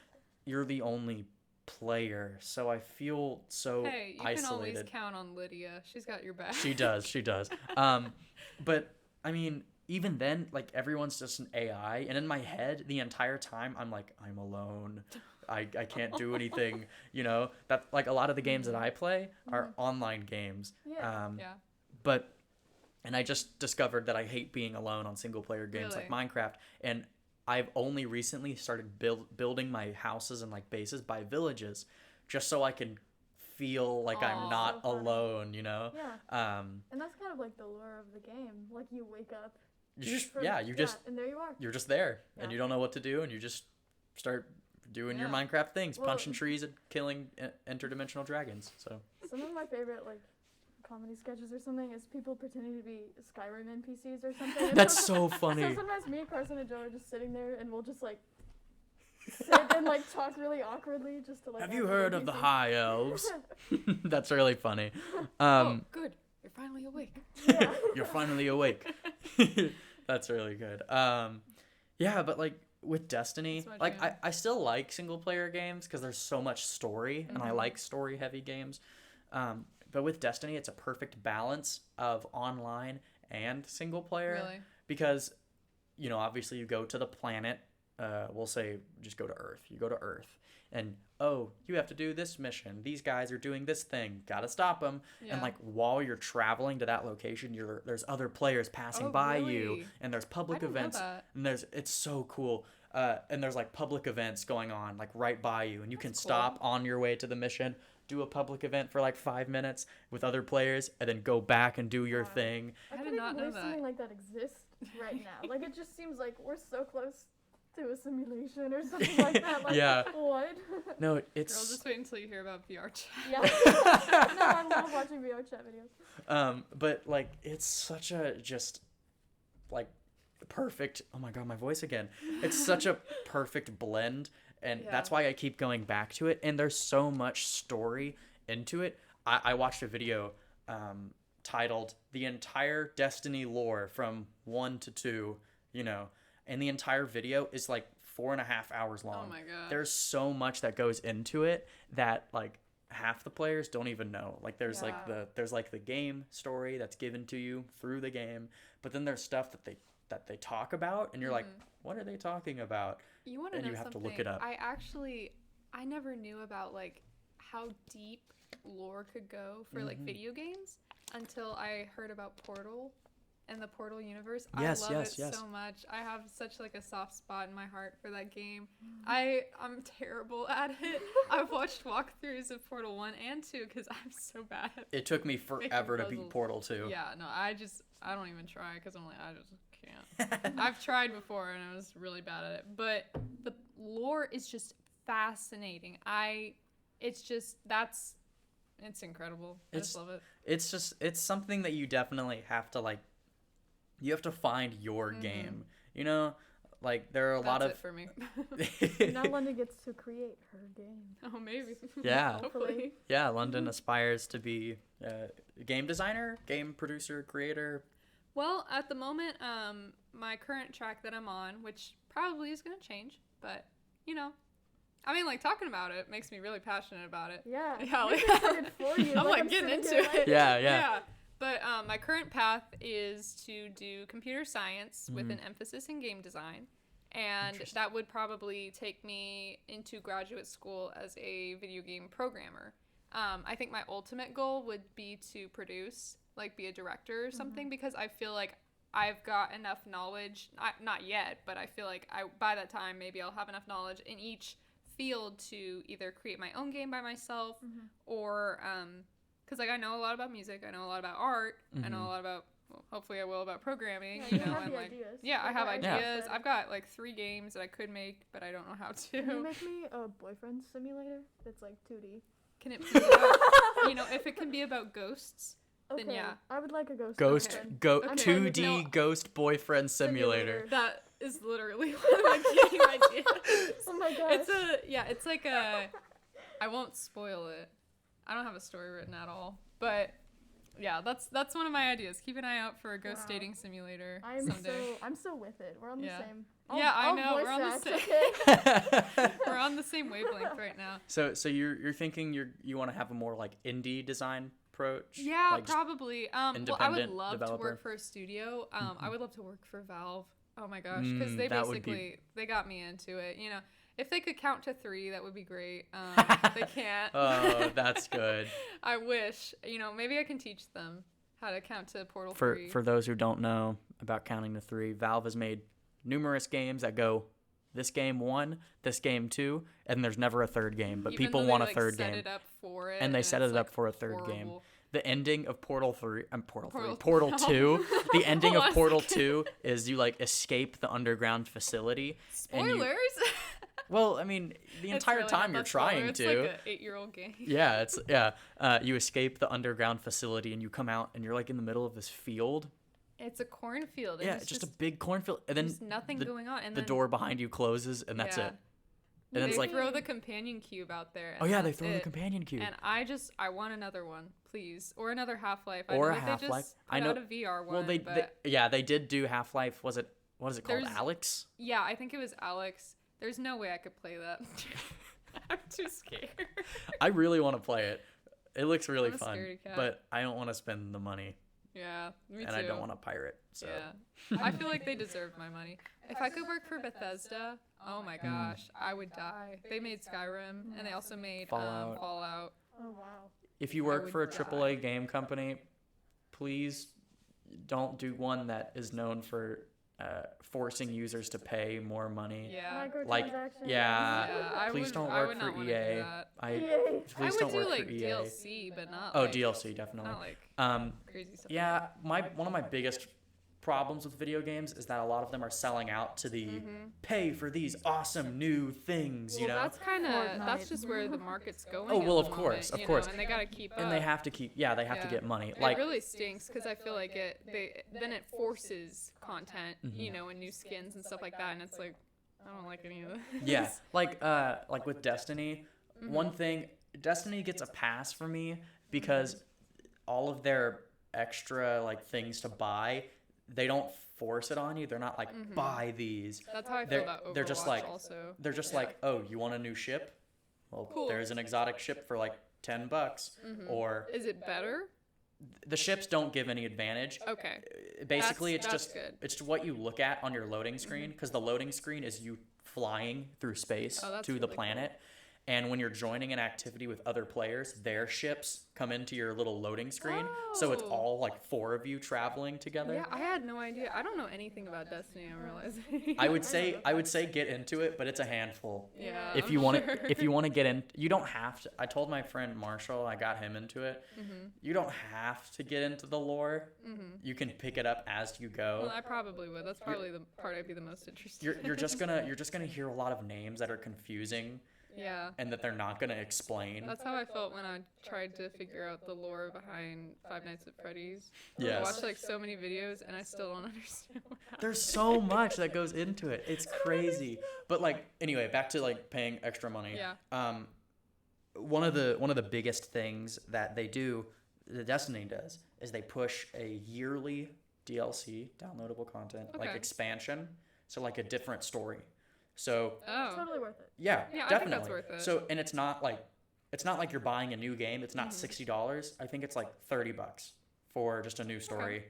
Speaker 1: you're the only player, so I feel so
Speaker 3: Hey, you can
Speaker 1: isolated.
Speaker 3: always count on Lydia. She's got your back.
Speaker 1: She does. But I mean, even then, like everyone's just an AI, and in my head, the entire time, I'm like, I'm alone. I can't do anything. That like a lot of the games that I play are online games.
Speaker 2: Yeah.
Speaker 3: Yeah.
Speaker 1: And I just discovered that I hate being alone on single player games like
Speaker 3: Really?
Speaker 1: Minecraft, and I've only recently started building my houses and like bases by villages, just so I can feel like I'm
Speaker 3: Aw.
Speaker 1: not
Speaker 2: So funny.
Speaker 1: alone, you know.
Speaker 2: Yeah.
Speaker 1: Um,
Speaker 2: And that's kind of like the lure of the game. Like you wake up.
Speaker 1: you just
Speaker 2: and there you are.
Speaker 1: you're just there, and
Speaker 2: Yeah.
Speaker 1: you don't know what to do, and you just start doing your
Speaker 3: Yeah.
Speaker 1: Minecraft things,
Speaker 2: Well-
Speaker 1: punching trees and killing interdimensional dragons. So
Speaker 2: Some of my favorite like comedy sketches or something is people pretending to be Skyrim NPCs or something. And
Speaker 1: that's
Speaker 2: so,
Speaker 1: so funny.
Speaker 2: So sometimes me, Carson, and Joe are just sitting there, and we'll just like sit and like talk really awkwardly just to like.
Speaker 1: Have
Speaker 2: act
Speaker 1: you
Speaker 2: like
Speaker 1: heard of the
Speaker 2: NPCs.
Speaker 1: high elves? That's really funny.
Speaker 3: Oh, good. You're finally awake.
Speaker 2: Yeah.
Speaker 1: You're finally awake. That's really good. Yeah, but like with Destiny,
Speaker 3: That's my
Speaker 1: like
Speaker 3: jam.
Speaker 1: I still like single player games because there's so much story, and I
Speaker 3: Mhm.
Speaker 1: like story heavy games. But with Destiny, it's a perfect balance of online and single player
Speaker 3: Really?
Speaker 1: because, you know, obviously you go to the planet. We'll say just go to Earth. You go to Earth, and oh, you have to do this mission. These guys are doing this thing. Gotta stop them.
Speaker 3: Yeah.
Speaker 1: And like while you're traveling to that location, there's other players passing
Speaker 3: Oh,
Speaker 1: by you,
Speaker 3: really?
Speaker 1: and there's
Speaker 3: I
Speaker 1: public
Speaker 3: didn't know
Speaker 1: events,
Speaker 3: that.
Speaker 1: and it's so cool. And there's like public events going on like right by you, and you can
Speaker 3: That's
Speaker 1: stop on your way to the mission, do a public event for like 5 minutes with other players, and then go back and do your
Speaker 2: Wow.
Speaker 1: thing.
Speaker 2: I
Speaker 3: I did
Speaker 2: couldn't
Speaker 3: not
Speaker 2: even
Speaker 3: know
Speaker 2: believe
Speaker 3: that.
Speaker 2: something like that exists right now. Like it just seems like we're so close to a simulation or something like that. Like,
Speaker 1: Yeah.
Speaker 2: What?
Speaker 1: No,
Speaker 3: Girl,
Speaker 1: it's
Speaker 3: just wait until you hear about VR chat.
Speaker 2: Yeah. No, I love watching VR chat videos.
Speaker 1: but like it's such a just like perfect. Oh my god, my voice again. It's such a perfect blend, and that's
Speaker 3: Yeah.
Speaker 1: why I keep going back to it. And there's so much story into it. I watched a video titled "The Entire Destiny Lore from 1 to 2," you know, and the entire video is like 4.5 hours long.
Speaker 3: Oh my god.
Speaker 1: There's so much that goes into it that like half the players don't even know. Like there's like
Speaker 3: Yeah.
Speaker 1: the game story that's given to you through the game, but then there's stuff that they talk about, and you're like, what are they talking about?
Speaker 3: You want to
Speaker 1: and
Speaker 3: know
Speaker 1: you have to
Speaker 3: something?
Speaker 1: look it up.
Speaker 3: I never knew about like how deep lore could go for like
Speaker 1: Mhm.
Speaker 3: video games until I heard about Portal and the Portal universe.
Speaker 1: Yes,
Speaker 3: I love
Speaker 1: yes,
Speaker 3: it
Speaker 1: yes.
Speaker 3: so much. I have such like a soft spot in my heart for that game.
Speaker 1: Mm-hmm.
Speaker 3: I'm terrible at it. I've watched walkthroughs of Portal 1 and 2 because I'm so bad at
Speaker 1: It took me forever to beat
Speaker 3: puzzles.
Speaker 1: Portal 2.
Speaker 3: Yeah, no, I don't even try because I'm like, I just can't. I've tried before and I was really bad at it, but the lore is just fascinating. It's incredible. I just love it.
Speaker 1: It's something that you definitely have to like. You have to find your game. You know, like there are a lot
Speaker 3: That's
Speaker 1: of.
Speaker 3: it for me.
Speaker 2: Now London gets to create her game.
Speaker 3: Oh, maybe.
Speaker 1: Yeah.
Speaker 3: Hopefully.
Speaker 1: Yeah, London aspires to be a game designer, game producer, creator.
Speaker 3: Well, at the moment, my current track that I'm on, which probably is gonna change, but you know, I mean, like talking about it makes me really passionate about it.
Speaker 2: Yeah.
Speaker 3: Yeah,
Speaker 2: I'm
Speaker 3: like-
Speaker 2: excited for you.
Speaker 3: I'm like
Speaker 2: I'm
Speaker 3: getting
Speaker 2: sitting
Speaker 3: into
Speaker 2: here,
Speaker 3: it.
Speaker 2: like-
Speaker 1: Yeah.
Speaker 3: But my current path is to do computer science with an emphasis in game design. And
Speaker 1: Interesting.
Speaker 3: that would probably take me into graduate school as a video game programmer. I think my ultimate goal would be to produce, like be a director or something, because I feel like I've got enough knowledge, not yet, but I feel like by that time maybe I'll have enough knowledge in each field to either create my own game by myself or because like I know a lot about music, I know a lot about art, I know a lot about, well, hopefully I will about programming,
Speaker 2: Yeah,
Speaker 3: you
Speaker 2: you
Speaker 3: know,
Speaker 2: have
Speaker 3: and
Speaker 2: the
Speaker 3: like
Speaker 2: ideas.
Speaker 3: yeah, I
Speaker 2: Like
Speaker 3: have
Speaker 2: what I just
Speaker 3: ideas.
Speaker 2: said.
Speaker 3: I've got like 3 games that I could make, but I don't know how
Speaker 2: Can you
Speaker 3: to.
Speaker 2: make me a boyfriend simulator that's like 2D?
Speaker 3: Can it be about, you know, if it can be about ghosts,
Speaker 2: Okay.
Speaker 3: then yeah.
Speaker 2: I would like a ghost.
Speaker 1: Ghost
Speaker 2: boyfriend.
Speaker 1: go
Speaker 2: I'm fine
Speaker 1: 2D
Speaker 2: with
Speaker 3: no.
Speaker 1: Ghost Boyfriend Simulator.
Speaker 3: That is literally one of my game ideas.
Speaker 2: Oh my gosh.
Speaker 3: It's like a, I won't spoil it. I don't have a story written at all, but yeah, that's one of my ideas. Keep an eye out for a ghost
Speaker 2: Wow.
Speaker 3: dating simulator
Speaker 2: I'm
Speaker 3: someday.
Speaker 2: so with it. We're on the
Speaker 3: Yeah.
Speaker 2: same.
Speaker 3: Yeah, I
Speaker 2: I'll
Speaker 3: know,
Speaker 2: voice
Speaker 3: we're on the
Speaker 2: act,
Speaker 3: same-
Speaker 2: okay?
Speaker 3: We're on the same wavelength right now.
Speaker 1: So you're thinking you want to have a more like indie design approach?
Speaker 3: Yeah,
Speaker 1: Like, just-
Speaker 3: probably. Well, I would
Speaker 1: independent
Speaker 3: love
Speaker 1: developer?
Speaker 3: to work for a studio. I would love to work for Valve. Oh my gosh, because they
Speaker 1: that would be-
Speaker 3: basically they got me into it. You know, if they could count to 3, that would be great. They can't.
Speaker 1: Oh, that's good.
Speaker 3: I wish. You know, maybe I can teach them how to count to Portal
Speaker 1: For
Speaker 3: 3.
Speaker 1: those who don't know about counting to 3, Valve has made numerous games that go this game 1, this game 2, and there's never a third game, but
Speaker 3: Even
Speaker 1: people
Speaker 3: though they,
Speaker 1: want a
Speaker 3: like,
Speaker 1: third
Speaker 3: set
Speaker 1: game.
Speaker 3: it up for it,
Speaker 1: And they set
Speaker 3: it's,
Speaker 1: it up
Speaker 3: like,
Speaker 1: for a third game.
Speaker 3: horrible.
Speaker 1: The ending of Portal 3,
Speaker 3: Portal-
Speaker 1: Portal 2, the ending
Speaker 3: Hold
Speaker 1: of
Speaker 3: on a
Speaker 1: Portal
Speaker 3: second.
Speaker 1: 2 is you like escape the underground facility. and you-
Speaker 3: Spoilers.
Speaker 1: Well, I mean, the
Speaker 3: It's
Speaker 1: entire
Speaker 3: really
Speaker 1: time
Speaker 3: not
Speaker 1: you're
Speaker 3: that spoiler,
Speaker 1: trying
Speaker 3: it's
Speaker 1: to.
Speaker 3: like an 8-year-old game.
Speaker 1: You escape the underground facility and you come out and you're like in the middle of this field.
Speaker 3: It's a cornfield. And
Speaker 1: Yeah,
Speaker 3: it's
Speaker 1: just a big cornfield, and then
Speaker 3: there's nothing
Speaker 1: the,
Speaker 3: going on. And
Speaker 1: the
Speaker 3: then,
Speaker 1: door behind you closes, and that's
Speaker 3: yeah.
Speaker 1: it. And then
Speaker 3: They
Speaker 1: it's like,
Speaker 3: throw the companion cube out there. And
Speaker 1: oh yeah, they
Speaker 3: that's
Speaker 1: throw the
Speaker 3: it.
Speaker 1: companion cube.
Speaker 3: And I want another one, please, or another Half-Life.
Speaker 1: Or
Speaker 3: I
Speaker 1: a
Speaker 3: know that
Speaker 1: Half-Life.
Speaker 3: They just
Speaker 1: I
Speaker 3: put
Speaker 1: know-
Speaker 3: out a VR one.
Speaker 1: Well,
Speaker 3: but
Speaker 1: they did do Half-Life. What is it called?
Speaker 3: There's-
Speaker 1: Alex?
Speaker 3: yeah, I think it was Alex. There's no way I could play that. I'm too scared.
Speaker 1: I really want to play it. It looks really
Speaker 3: I'm a
Speaker 1: fun,
Speaker 3: scaredy cat.
Speaker 1: but I don't want to spend the money,
Speaker 3: Yeah, me
Speaker 1: and
Speaker 3: too.
Speaker 1: I don't want to pirate. So
Speaker 3: Yeah, I feel like they deserved my money. If I could work for Bethesda, oh my gosh, I would die. They made Skyrim, and they also made
Speaker 1: Fallout.
Speaker 3: Fallout.
Speaker 2: Oh wow.
Speaker 1: if you
Speaker 3: I
Speaker 1: work
Speaker 3: would
Speaker 1: for a
Speaker 3: die.
Speaker 1: AAA game company, please don't do one that is known for forcing users to pay more money.
Speaker 3: Yeah.
Speaker 1: Like,
Speaker 2: Microtransactions.
Speaker 1: yeah.
Speaker 3: I
Speaker 1: Please
Speaker 3: would,
Speaker 1: don't
Speaker 3: I
Speaker 1: work
Speaker 3: would
Speaker 1: for
Speaker 3: not wanna do
Speaker 1: EA.
Speaker 3: that.
Speaker 1: I
Speaker 2: Yay.
Speaker 3: I
Speaker 1: please
Speaker 3: would
Speaker 1: don't
Speaker 3: do
Speaker 1: work
Speaker 3: like
Speaker 1: for EA.
Speaker 3: DLC, but not.
Speaker 1: Oh,
Speaker 3: like,
Speaker 1: DLC definitely.
Speaker 3: Not like crazy stuff.
Speaker 1: Yeah, one of my biggest problems with video games is that a lot of them are selling out to the pay for these awesome new things, you
Speaker 3: Well,
Speaker 1: know.
Speaker 3: that's kind of that's
Speaker 2: Fortnite.
Speaker 3: just where the market's going.
Speaker 1: Oh,
Speaker 3: at
Speaker 1: well,
Speaker 3: the
Speaker 1: of course,
Speaker 3: moment,
Speaker 1: of
Speaker 3: you
Speaker 1: course.
Speaker 3: know, and they gotta keep up.
Speaker 1: And they have to keep they have to
Speaker 3: Yeah.
Speaker 1: get money.
Speaker 3: It
Speaker 1: Like
Speaker 3: really stinks because I feel like then it forces content, you know, and new skins and stuff like that, and it's like I don't like any of this.
Speaker 1: yeah, like with Destiny, one thing Destiny gets a pass for me because all of their extra like things to buy, they don't force it on you. They're not like buy these.
Speaker 3: That's how I
Speaker 1: They're-
Speaker 3: feel about Overwatch
Speaker 1: they're just like-
Speaker 3: also.
Speaker 1: They're just like, "Oh, you want a new ship? Well,
Speaker 3: Cool.
Speaker 1: there's an exotic ship for like $10." Or
Speaker 3: Is it better?
Speaker 1: the ships don't give any advantage.
Speaker 3: Okay.
Speaker 1: Basically,
Speaker 3: That's
Speaker 1: it's just
Speaker 3: good.
Speaker 1: it's what you look at on your loading screen because the loading screen is you flying through space
Speaker 3: Oh, that's
Speaker 1: to the
Speaker 3: really cool.
Speaker 1: planet. And when you're joining an activity with other players, their ships come into your little loading screen. So it's
Speaker 3: Oh.
Speaker 1: all like 4 of you traveling together.
Speaker 3: Yeah, I had no idea. I don't know anything about Destiny. I'm realizing.
Speaker 1: I would say get into it, but it's a handful.
Speaker 3: Yeah.
Speaker 1: If
Speaker 3: I'm
Speaker 1: you want
Speaker 3: sure.
Speaker 1: to, if you want to get in, you don't have to. I told my friend Marshall, I got him into it. You don't have to get into the lore. You can pick it up as you go.
Speaker 3: Well, I probably would. That's probably the part I'd be the most interested.
Speaker 1: You're just gonna hear a lot of names that are confusing
Speaker 3: Yeah.
Speaker 1: and that they're not gonna explain.
Speaker 3: That's how I felt when I tried to figure out the lore behind Five Nights at Freddy's.
Speaker 1: Yes.
Speaker 3: I watched like so many videos and I still don't understand what happened.
Speaker 1: There's so much that goes into it. It's crazy. But like anyway, back to like paying extra money.
Speaker 3: Yeah.
Speaker 1: One of the biggest things that they do, the Destiny does, is they push a yearly DLC, downloadable content, like
Speaker 3: Okay.
Speaker 1: expansion. So like a different story. So
Speaker 3: Oh.
Speaker 2: Totally worth it.
Speaker 1: yeah,
Speaker 3: Yeah, I think
Speaker 1: definitely.
Speaker 3: that's worth it.
Speaker 1: So and it's not like you're buying a new game. It's not $60. I think it's like $30 for just a new story.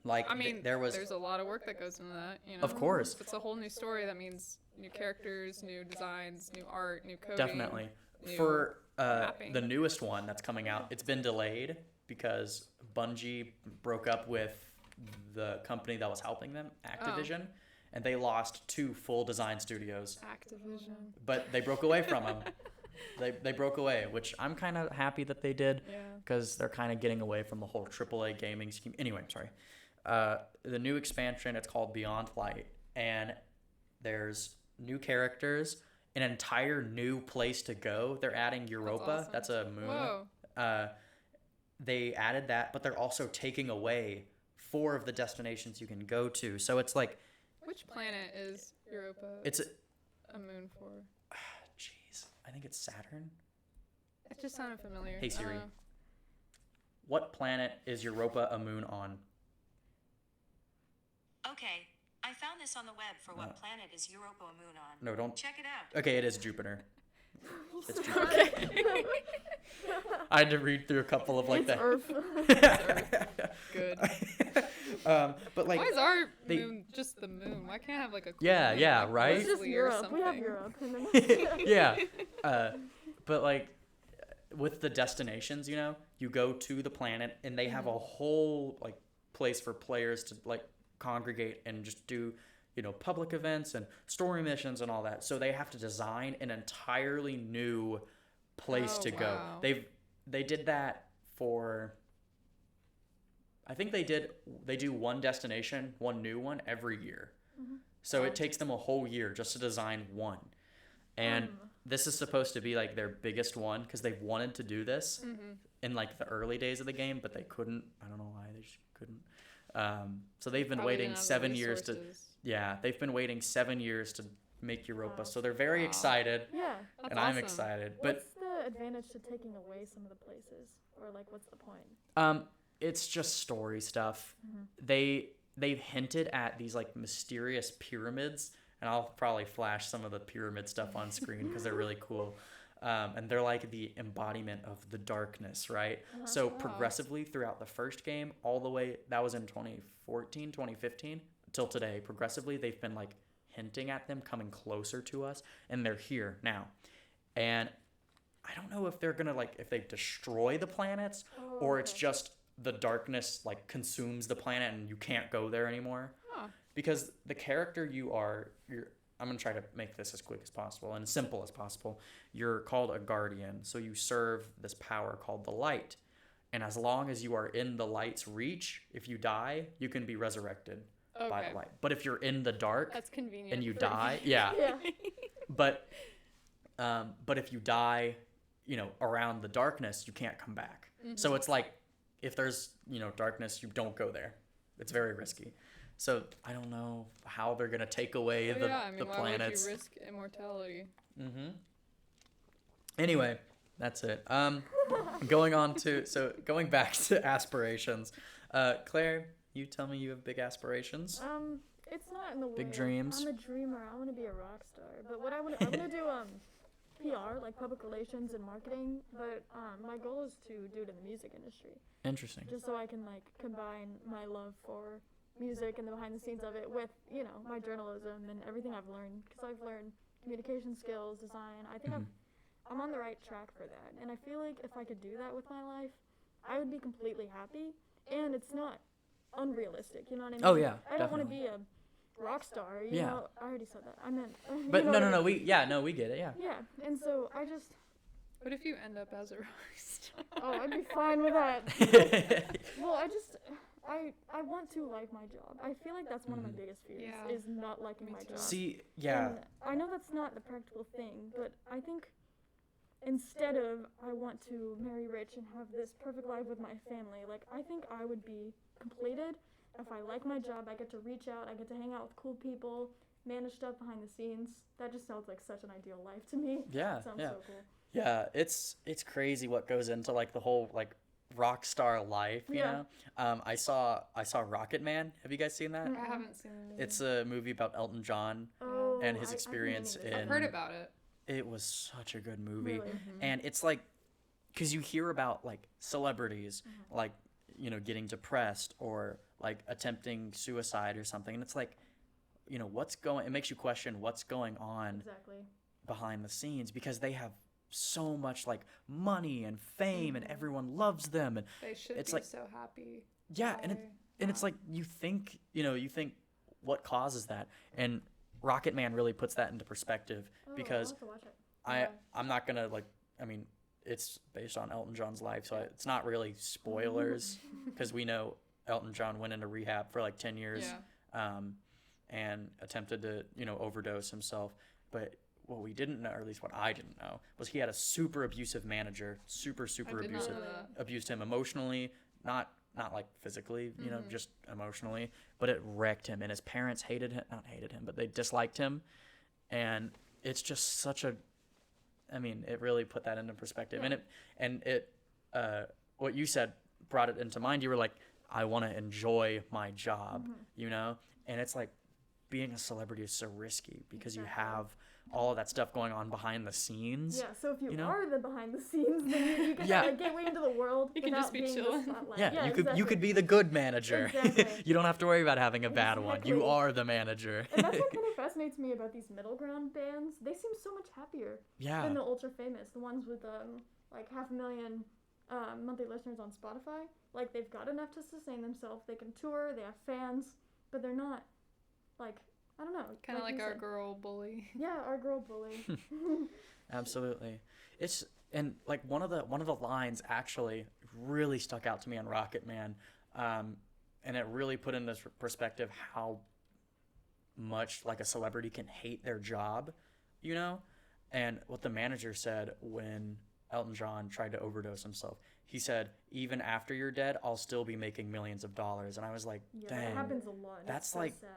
Speaker 1: Like
Speaker 3: I mean,
Speaker 1: there was
Speaker 3: there's a lot of work that goes into that. You know?
Speaker 1: Of course.
Speaker 3: If it's a whole new story, that means new characters, new designs, new art, new coding.
Speaker 1: definitely
Speaker 3: new
Speaker 1: for
Speaker 3: mapping.
Speaker 1: the newest one that's coming out. It's been delayed because Bungie broke up with the company that was helping them, Activision, and they lost 2 full design studios.
Speaker 3: Activision.
Speaker 1: But they broke away from them. They broke away, which I'm kind of happy that they did
Speaker 3: Yeah.
Speaker 1: because they're kind of getting away from the whole AAA gaming scheme. Anyway, I'm sorry. The new expansion, it's called Beyond Light, and there's new characters, an entire new place to go. They're adding Europa.
Speaker 3: awesome.
Speaker 1: That's a moon.
Speaker 3: Whoa.
Speaker 1: They added that, but they're also taking away 4 of the destinations you can go to. So it's like,
Speaker 3: Which planet is Europa
Speaker 1: it's a,
Speaker 3: a moon for?
Speaker 1: jeez, I think it's Saturn.
Speaker 3: It just sounded familiar.
Speaker 1: Hey,
Speaker 3: I don't
Speaker 1: Siri.
Speaker 3: know.
Speaker 1: What planet is Europa a moon on?
Speaker 4: Okay, I found this on the web for what planet is Europa a moon on.
Speaker 1: No, don't.
Speaker 4: Check it out.
Speaker 1: Okay, it is Jupiter. It's Jupiter. I had to read through a couple of like
Speaker 2: It's
Speaker 1: that.
Speaker 2: Earth.
Speaker 3: Good.
Speaker 1: But like,
Speaker 3: Why is our
Speaker 1: they-
Speaker 3: moon just the moon? Why can't I have like a cool
Speaker 1: Yeah,
Speaker 3: moon,
Speaker 1: yeah,
Speaker 3: like
Speaker 1: right?
Speaker 2: It's just
Speaker 3: Leslie or
Speaker 2: Europe. We have
Speaker 3: something?
Speaker 2: Europe. And then
Speaker 1: yeah. But like, with the destinations, you know, you go to the planet and they have a whole like place for players to like congregate and just do public events and story missions and all that. So they have to design an entirely new place
Speaker 3: Oh,
Speaker 1: to go.
Speaker 3: wow.
Speaker 1: They did that for, I think they do one destination, one new one every year. So it takes them a whole year just to design one. And this is supposed to be like their biggest one because they've wanted to do this in like the early days of the game, but they couldn't. I don't know why they just couldn't. So they've been
Speaker 3: Probably
Speaker 1: waiting
Speaker 3: didn't have the
Speaker 1: 7 years to.
Speaker 3: resources.
Speaker 1: Yeah, they've been waiting 7 years to make Europa.
Speaker 2: Wow.
Speaker 1: So they're very
Speaker 3: Wow.
Speaker 1: excited,
Speaker 2: Yeah.
Speaker 3: That's
Speaker 1: and I'm
Speaker 3: awesome.
Speaker 1: excited. But
Speaker 2: What's the advantage to taking away some of the places, or like, what's the point?
Speaker 1: it's just story stuff. They've hinted at these like mysterious pyramids, and I'll probably flash some of the pyramid stuff on screen because they're really cool. And they're like the embodiment of the darkness, right? So progressively throughout the first game, all the way, that was in 2014, 2015, till today, progressively they've been like hinting at them coming closer to us, and they're here now. And I don't know if they're gonna like, if they destroy the planets, or it's just the darkness like consumes the planet and you can't go there anymore.
Speaker 3: Huh.
Speaker 1: Because the character you're I'm gonna try to make this as quick as possible and as simple as possible. You're called a guardian, so you serve this power called the light. And as long as you are in the light's reach, if you die, you can be resurrected by
Speaker 3: Okay.
Speaker 1: the light. But if you're in the dark
Speaker 3: That's convenient.
Speaker 1: and you
Speaker 3: for-
Speaker 1: die, yeah.
Speaker 2: Yeah.
Speaker 1: But if you die, around the darkness, you can't come back. So it's like if there's darkness, you don't go there. It's very risky. So I don't know how they're gonna take away
Speaker 3: Oh,
Speaker 1: the
Speaker 3: yeah, I mean,
Speaker 1: the
Speaker 3: why
Speaker 1: planets.
Speaker 3: would you risk immortality?
Speaker 1: Anyway, that's it. Going back to aspirations. Claire, you tell me you have big aspirations.
Speaker 2: It's not in the way.
Speaker 1: Big dreams.
Speaker 2: I'm a dreamer. I want to be a rock star. But what I want to do PR, like public relations and marketing. But my goal is to do it in the music industry,
Speaker 1: Interesting.
Speaker 2: just so I can like combine my love for music and the behind the scenes of it with my journalism and everything I've learned, because I've learned communication skills, design. I think I'm on the right track for that, and I feel like if I could do that with my life, I would be completely happy. And it's not unrealistic, you know what I mean?
Speaker 1: Oh, yeah,
Speaker 2: I don't want to
Speaker 1: definitely.
Speaker 2: be a rock star, you
Speaker 1: Yeah.
Speaker 2: know. I already said that. I meant.
Speaker 1: But
Speaker 2: you know
Speaker 1: no,
Speaker 2: what I
Speaker 1: we
Speaker 2: mean?
Speaker 1: get it. Yeah.
Speaker 2: Yeah, and so I just.
Speaker 3: What if you end up as a rock star?
Speaker 2: Oh, I'd be fine with that. Well, I want to like my job. I feel like that's one of my biggest fears,
Speaker 3: Yeah.
Speaker 2: is not liking
Speaker 3: Me
Speaker 2: my
Speaker 3: too.
Speaker 2: job.
Speaker 1: See, yeah.
Speaker 2: And I know that's not the practical thing, but I think instead of I want to marry rich and have this perfect life with my family, like I think I would be completed if I like my job. I get to reach out, I get to hang out with cool people, manage stuff behind the scenes. That just sounds like such an ideal life to me.
Speaker 1: Yeah,
Speaker 2: Sounds
Speaker 1: yeah.
Speaker 2: so cool.
Speaker 1: Yeah, it's crazy what goes into like the whole like rock star life, you
Speaker 2: Yeah.
Speaker 1: know. I saw Rocket Man. Have you guys seen that?
Speaker 3: I haven't seen it.
Speaker 1: It's a movie about Elton John
Speaker 2: Oh,
Speaker 1: and his
Speaker 2: I
Speaker 1: experience
Speaker 2: haven't even-
Speaker 3: I've heard about it.
Speaker 1: It was such a good movie.
Speaker 2: Really?
Speaker 1: And it's like, because you hear about like celebrities like getting depressed or like attempting suicide or something, and it's like, it makes you question what's going on
Speaker 2: Exactly.
Speaker 1: behind the scenes, because they have so much like money and fame and everyone loves them, and
Speaker 3: They should
Speaker 1: It's
Speaker 3: be
Speaker 1: like-
Speaker 3: so happy.
Speaker 1: yeah, and it's
Speaker 3: Wow.
Speaker 1: like you think what causes that, and Rocket Man really puts that into perspective,
Speaker 2: Oh,
Speaker 1: because
Speaker 2: I'll have to watch it.
Speaker 1: I'm not gonna it's based on Elton John's life, so it's not really spoilers, because we know Elton John went into rehab for like 10 years, and attempted to overdose himself. But what we didn't know, or at least what I didn't know, was he had a super abusive manager, super
Speaker 3: I did not
Speaker 1: abusive,
Speaker 3: know that.
Speaker 1: abused him emotionally, not like physically, just emotionally, but it wrecked him, and his parents not hated him, but they disliked him, and it's just such a, it really put that into perspective,
Speaker 2: Yeah.
Speaker 1: and it what you said brought it into mind. You were like, I want to enjoy my job, and it's like being a celebrity is so risky, because you
Speaker 2: Exactly.
Speaker 1: have all of that stuff going on behind the scenes.
Speaker 2: Yeah, so if you,
Speaker 1: you know?
Speaker 2: are the behind the scenes, then you get
Speaker 1: Yeah.
Speaker 2: that like, gateway into the world
Speaker 3: You can
Speaker 2: without
Speaker 3: just be
Speaker 2: being
Speaker 3: chilling.
Speaker 2: the spotlight.
Speaker 1: Yeah, you
Speaker 2: exactly.
Speaker 1: could be the good manager.
Speaker 2: Exactly.
Speaker 1: You don't have to worry about having a bad one. You
Speaker 2: Exactly.
Speaker 1: are the manager.
Speaker 2: And that's what kind of fascinates me about these middle ground bands. They seem so much happier
Speaker 1: Yeah.
Speaker 2: than the ultra famous, the ones with like 500,000 monthly listeners on Spotify. Like they've got enough to sustain themselves. They can tour. They have fans, but they're not like I don't know.
Speaker 3: Kind of like
Speaker 2: you
Speaker 3: our
Speaker 2: said.
Speaker 3: girl bully.
Speaker 2: Yeah, our girl bully.
Speaker 1: Absolutely. It's and like one of the lines actually really stuck out to me on Rocket Man, and it really put into perspective how much like a celebrity can hate their job, you know, and what the manager said when Elton John tried to overdose himself. He said, "Even after you're dead, I'll still be making millions of dollars." And I was like,
Speaker 2: Yeah,
Speaker 1: "Dang."
Speaker 2: that happens a lot. and
Speaker 1: That's
Speaker 2: it's so
Speaker 1: like-
Speaker 2: sad.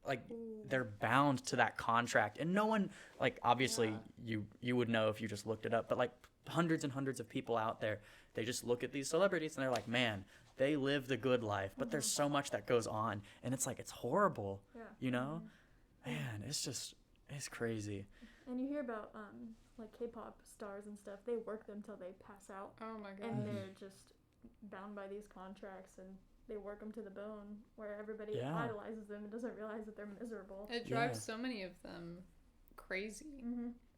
Speaker 1: Like they're bound to that contract, and no one, like, obviously
Speaker 2: Yeah.
Speaker 1: you would know if you just looked it up, but like hundreds and hundreds of people out there, they just look at these celebrities and they're like, man, they live the good life, but there's so much that goes on, and it's like, it's horrible,
Speaker 2: Yeah.
Speaker 1: you know. Man, it's crazy.
Speaker 2: And you hear about like K-pop stars and stuff. They work them till they pass out,
Speaker 3: Oh my god.
Speaker 2: and they're just bound by these contracts, and they work them to the bone, where everybody
Speaker 1: Yeah.
Speaker 2: idolizes them and doesn't realize that they're miserable.
Speaker 3: It drives
Speaker 1: Yeah.
Speaker 3: so many of them crazy.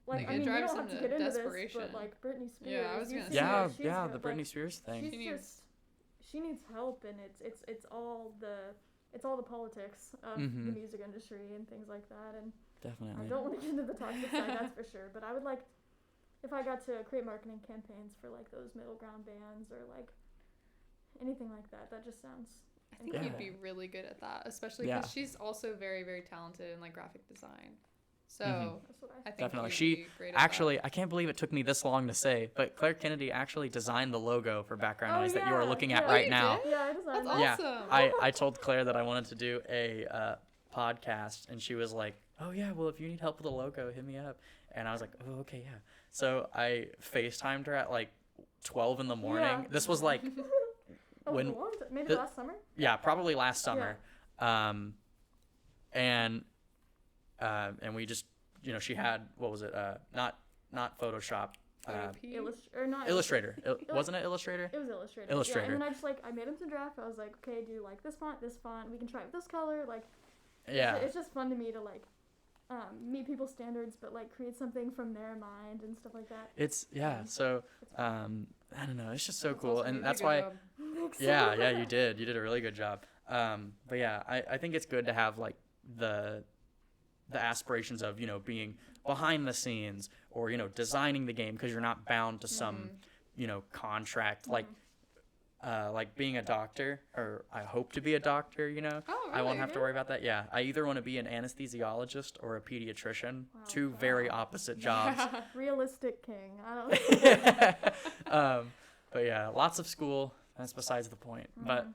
Speaker 2: Like,
Speaker 3: Like,
Speaker 2: I
Speaker 3: it
Speaker 2: mean, we
Speaker 3: drives
Speaker 2: don't have
Speaker 3: them
Speaker 2: to
Speaker 3: to
Speaker 2: get into
Speaker 3: desperation.
Speaker 2: this, but like Britney Spears,
Speaker 3: Yeah, I was
Speaker 2: you
Speaker 3: gonna
Speaker 2: see
Speaker 3: say.
Speaker 2: her,
Speaker 1: Yeah,
Speaker 2: she's
Speaker 1: yeah,
Speaker 2: good,
Speaker 1: the Britney
Speaker 2: like,
Speaker 1: Spears thing.
Speaker 2: She's
Speaker 3: She needs-
Speaker 2: just she needs help, and it's all the politics of
Speaker 1: Mhm.
Speaker 2: the music industry and things like that. And I
Speaker 1: Definitely.
Speaker 2: don't want to get into the toxic side, that's for sure. But I would like, if I got to create marketing campaigns for like those middle ground bands or like anything like that, that just sounds.
Speaker 3: I think
Speaker 1: Yeah.
Speaker 3: you'd be really good at that, especially
Speaker 1: Yeah.
Speaker 3: because she's also very, very talented in like graphic design. So
Speaker 1: Mhm.
Speaker 2: That's what I
Speaker 3: I think
Speaker 1: Definitely.
Speaker 3: you'd
Speaker 1: She
Speaker 3: be great at
Speaker 1: Actually, I can't believe it took me this long to say, but Claire Kennedy actually designed the logo for Background
Speaker 2: Oh,
Speaker 1: Noise that you are
Speaker 2: yeah,
Speaker 1: looking
Speaker 2: yeah.
Speaker 1: at
Speaker 2: Oh,
Speaker 1: right
Speaker 3: you
Speaker 1: now.
Speaker 3: did?
Speaker 2: Yeah, I designed
Speaker 3: That's
Speaker 2: that.
Speaker 1: Yeah,
Speaker 3: awesome.
Speaker 1: I told Claire that I wanted to do a podcast, and she was like, "Oh yeah, well if you need help with the logo, hit me up." And I was like, "Oh okay, yeah." So I FaceTimed her at like 12 in the morning.
Speaker 2: Yeah.
Speaker 1: This was like,
Speaker 2: Oh,
Speaker 1: when
Speaker 2: a long time. Maybe
Speaker 1: the-
Speaker 2: last summer.
Speaker 1: yeah, probably last summer. And we just, you know, she had, what was it? Not Photoshop.
Speaker 3: OP.
Speaker 2: Or not
Speaker 1: Illustrator. Wasn't it Illustrator?
Speaker 2: It was Illustrator.
Speaker 1: Illustrator.
Speaker 2: Yeah, and then I just like I made him some draft. I was like, okay, do you like this font? This font. We can try it with this color. Like,
Speaker 1: Yeah.
Speaker 2: It's just fun to me to like meet people's standards, but like create something from their mind and stuff like that.
Speaker 1: It's, yeah. So,
Speaker 2: It's fun.
Speaker 1: I don't know. It's just so
Speaker 3: That's
Speaker 1: cool.
Speaker 3: awesome. You
Speaker 1: And
Speaker 3: did a
Speaker 1: that's
Speaker 3: good
Speaker 1: why,
Speaker 3: job.
Speaker 2: Thanks.
Speaker 1: yeah, you did. You did a really good job. But yeah, I think it's good to have like the aspirations of, you know, being behind the scenes or, you know, designing the game, because you're not bound to some, you know, contract, like being a doctor, or I hope to be a doctor, you know.
Speaker 3: Oh,
Speaker 1: I won't
Speaker 3: really?
Speaker 1: have to worry about that. Yeah, I either want to be an anesthesiologist or a pediatrician.
Speaker 2: Wow.
Speaker 1: Two very opposite jobs.
Speaker 2: Realistic king. I don't.
Speaker 1: But yeah, lots of school. That's besides the point. But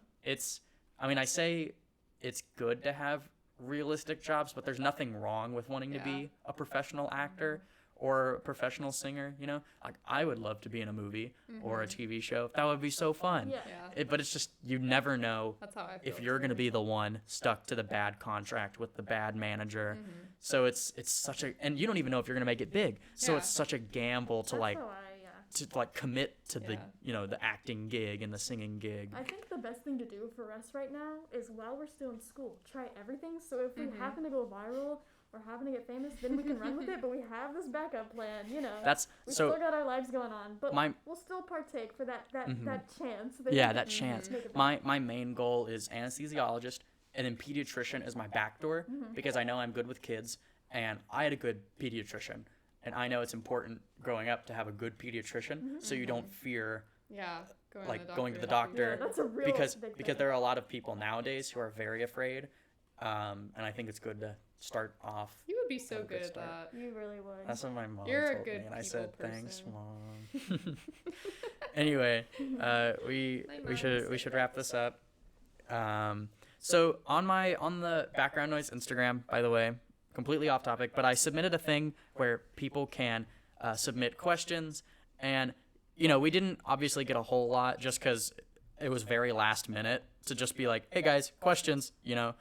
Speaker 1: I mean, I say it's good to have realistic jobs, but there's nothing wrong with wanting to
Speaker 3: Yeah.
Speaker 1: be a professional actor or a professional singer, you know? Like, I would love to be in a movie or a TV show. That would be so fun.
Speaker 2: Yeah.
Speaker 3: Yeah.
Speaker 1: But it's just, you never know
Speaker 3: That's how I feel.
Speaker 1: if you're going to be the one stuck to the bad contract with the bad manager. So it's such a, and you don't even know if you're going to make it big. So
Speaker 3: Yeah.
Speaker 1: it's such a gamble to
Speaker 2: That's
Speaker 1: like,
Speaker 2: how
Speaker 1: commit to the,
Speaker 3: Yeah.
Speaker 1: you know, the acting gig and the singing gig.
Speaker 2: I think the best thing to do for us right now is while we're still in school, try everything. So if we happen to go viral or happen to get famous, then we can run with it. But we have this backup plan, you know.
Speaker 1: That's
Speaker 2: We
Speaker 1: so
Speaker 2: still got our lives going on, but
Speaker 1: my-
Speaker 2: we'll still partake for that chance.
Speaker 1: yeah,
Speaker 2: we
Speaker 1: that
Speaker 2: can
Speaker 1: chance.
Speaker 2: make it
Speaker 1: My main goal is anesthesiologist, and then pediatrician is my back door, because I know I'm good with kids, and I had a good pediatrician, and I know it's important growing up to have a good pediatrician, so you don't fear
Speaker 3: Yeah.
Speaker 1: going to the
Speaker 2: Yeah,
Speaker 1: doctor,
Speaker 2: that's a real
Speaker 1: because
Speaker 2: big
Speaker 1: because
Speaker 2: thing.
Speaker 1: there are a lot of people nowadays who are very afraid, and I think it's good to start off.
Speaker 3: You would be so
Speaker 1: Have a good
Speaker 3: good at
Speaker 1: start.
Speaker 3: that.
Speaker 2: You really would.
Speaker 1: That's what my mom
Speaker 3: You're a
Speaker 1: told
Speaker 3: good
Speaker 1: me, and I
Speaker 3: people
Speaker 1: said, "Thanks,
Speaker 3: person."
Speaker 1: mom." Anyway, we should wrap this up. So on the Background Noise Instagram, by the way, completely off topic, but I submitted a thing where people can submit questions, and you know, we didn't obviously get a whole lot just because it was very last minute to just be like, "Hey guys, questions," you know.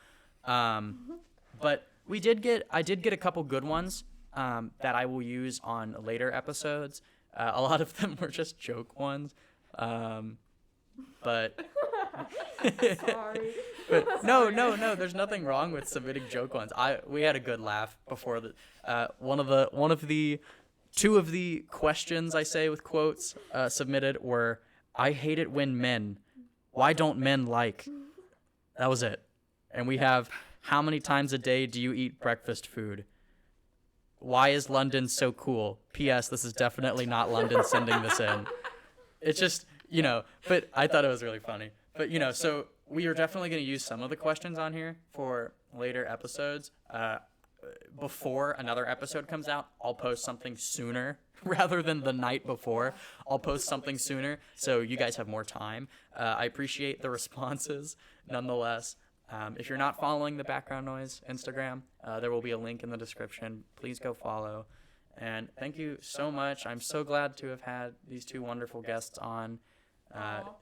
Speaker 1: But I did get a couple good ones that I will use on later episodes. A lot of them were just joke ones, but
Speaker 2: Sorry.
Speaker 1: but no, there's nothing wrong with submitting joke ones. We had a good laugh before the two of the questions, I say with quotes, submitted were, "I hate it when men. Why don't men like?" That was it. And we have How many times a day do you eat breakfast food? Why is London so cool? P.S. This is definitely not London sending this in. It's just, but I thought it was really funny. But, so we are definitely going to use some of the questions on here for later episodes. Before another episode comes out, I'll post something sooner rather than the night before. I'll post something sooner so you guys have more time. I appreciate the responses nonetheless. If you're not following the Background Noise Instagram, there will be a link in the description. Please go follow. And thank you so much. I'm so glad to have had these two wonderful guests on.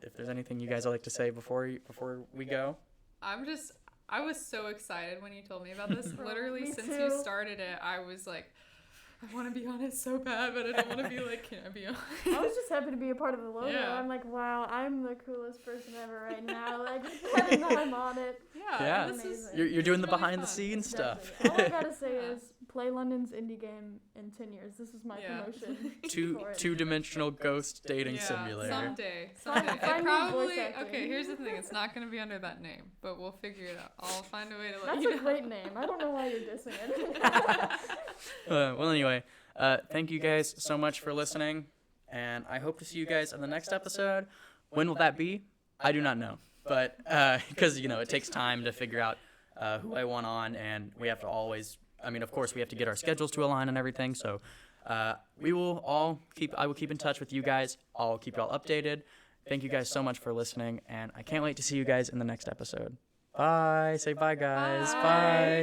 Speaker 1: If there's anything you guys would like to say before we go.
Speaker 3: I was so excited when you told me about this. Literally,
Speaker 2: Me
Speaker 3: since
Speaker 2: too.
Speaker 3: you started it, I was like, I want to be on it so bad, but I don't want to be like, can I be on it?
Speaker 2: I was just happy to be a part of the logo.
Speaker 3: Yeah.
Speaker 2: I'm like, wow, I'm the coolest person ever right now. Like, excited that I'm on it.
Speaker 1: Yeah.
Speaker 3: This is,
Speaker 2: Amazing.
Speaker 1: You're doing the
Speaker 3: really
Speaker 1: behind the
Speaker 3: fun.
Speaker 1: scenes stuff.
Speaker 2: Exactly. All I gotta say
Speaker 3: Yeah.
Speaker 2: is play London's indie game in 10 years. This is my
Speaker 3: Yeah.
Speaker 2: promotion. for it.
Speaker 1: Two-dimensional ghost dating simulator.
Speaker 3: Someday.
Speaker 2: Find
Speaker 3: It
Speaker 2: me voice
Speaker 3: probably,
Speaker 2: acting.
Speaker 3: okay, here's the thing. It's not going to be under that name, but we'll figure it out. I'll find a way to let
Speaker 2: That's
Speaker 3: you
Speaker 2: a
Speaker 3: know.
Speaker 2: great name. I don't know why you're dissing it.
Speaker 1: Well, anyway, thank you guys so much for listening, and I hope to see you guys in the next episode. When will that be? I do not know, but because it takes time to figure out who I want on, and we have to always. Of course, we have to get our schedules to align and everything. So I will keep in touch with you guys. I'll keep y'all updated. Thank you guys so much for listening, and I can't wait to see you guys in the next episode. Bye. Say bye, guys.
Speaker 3: Bye.
Speaker 1: Bye.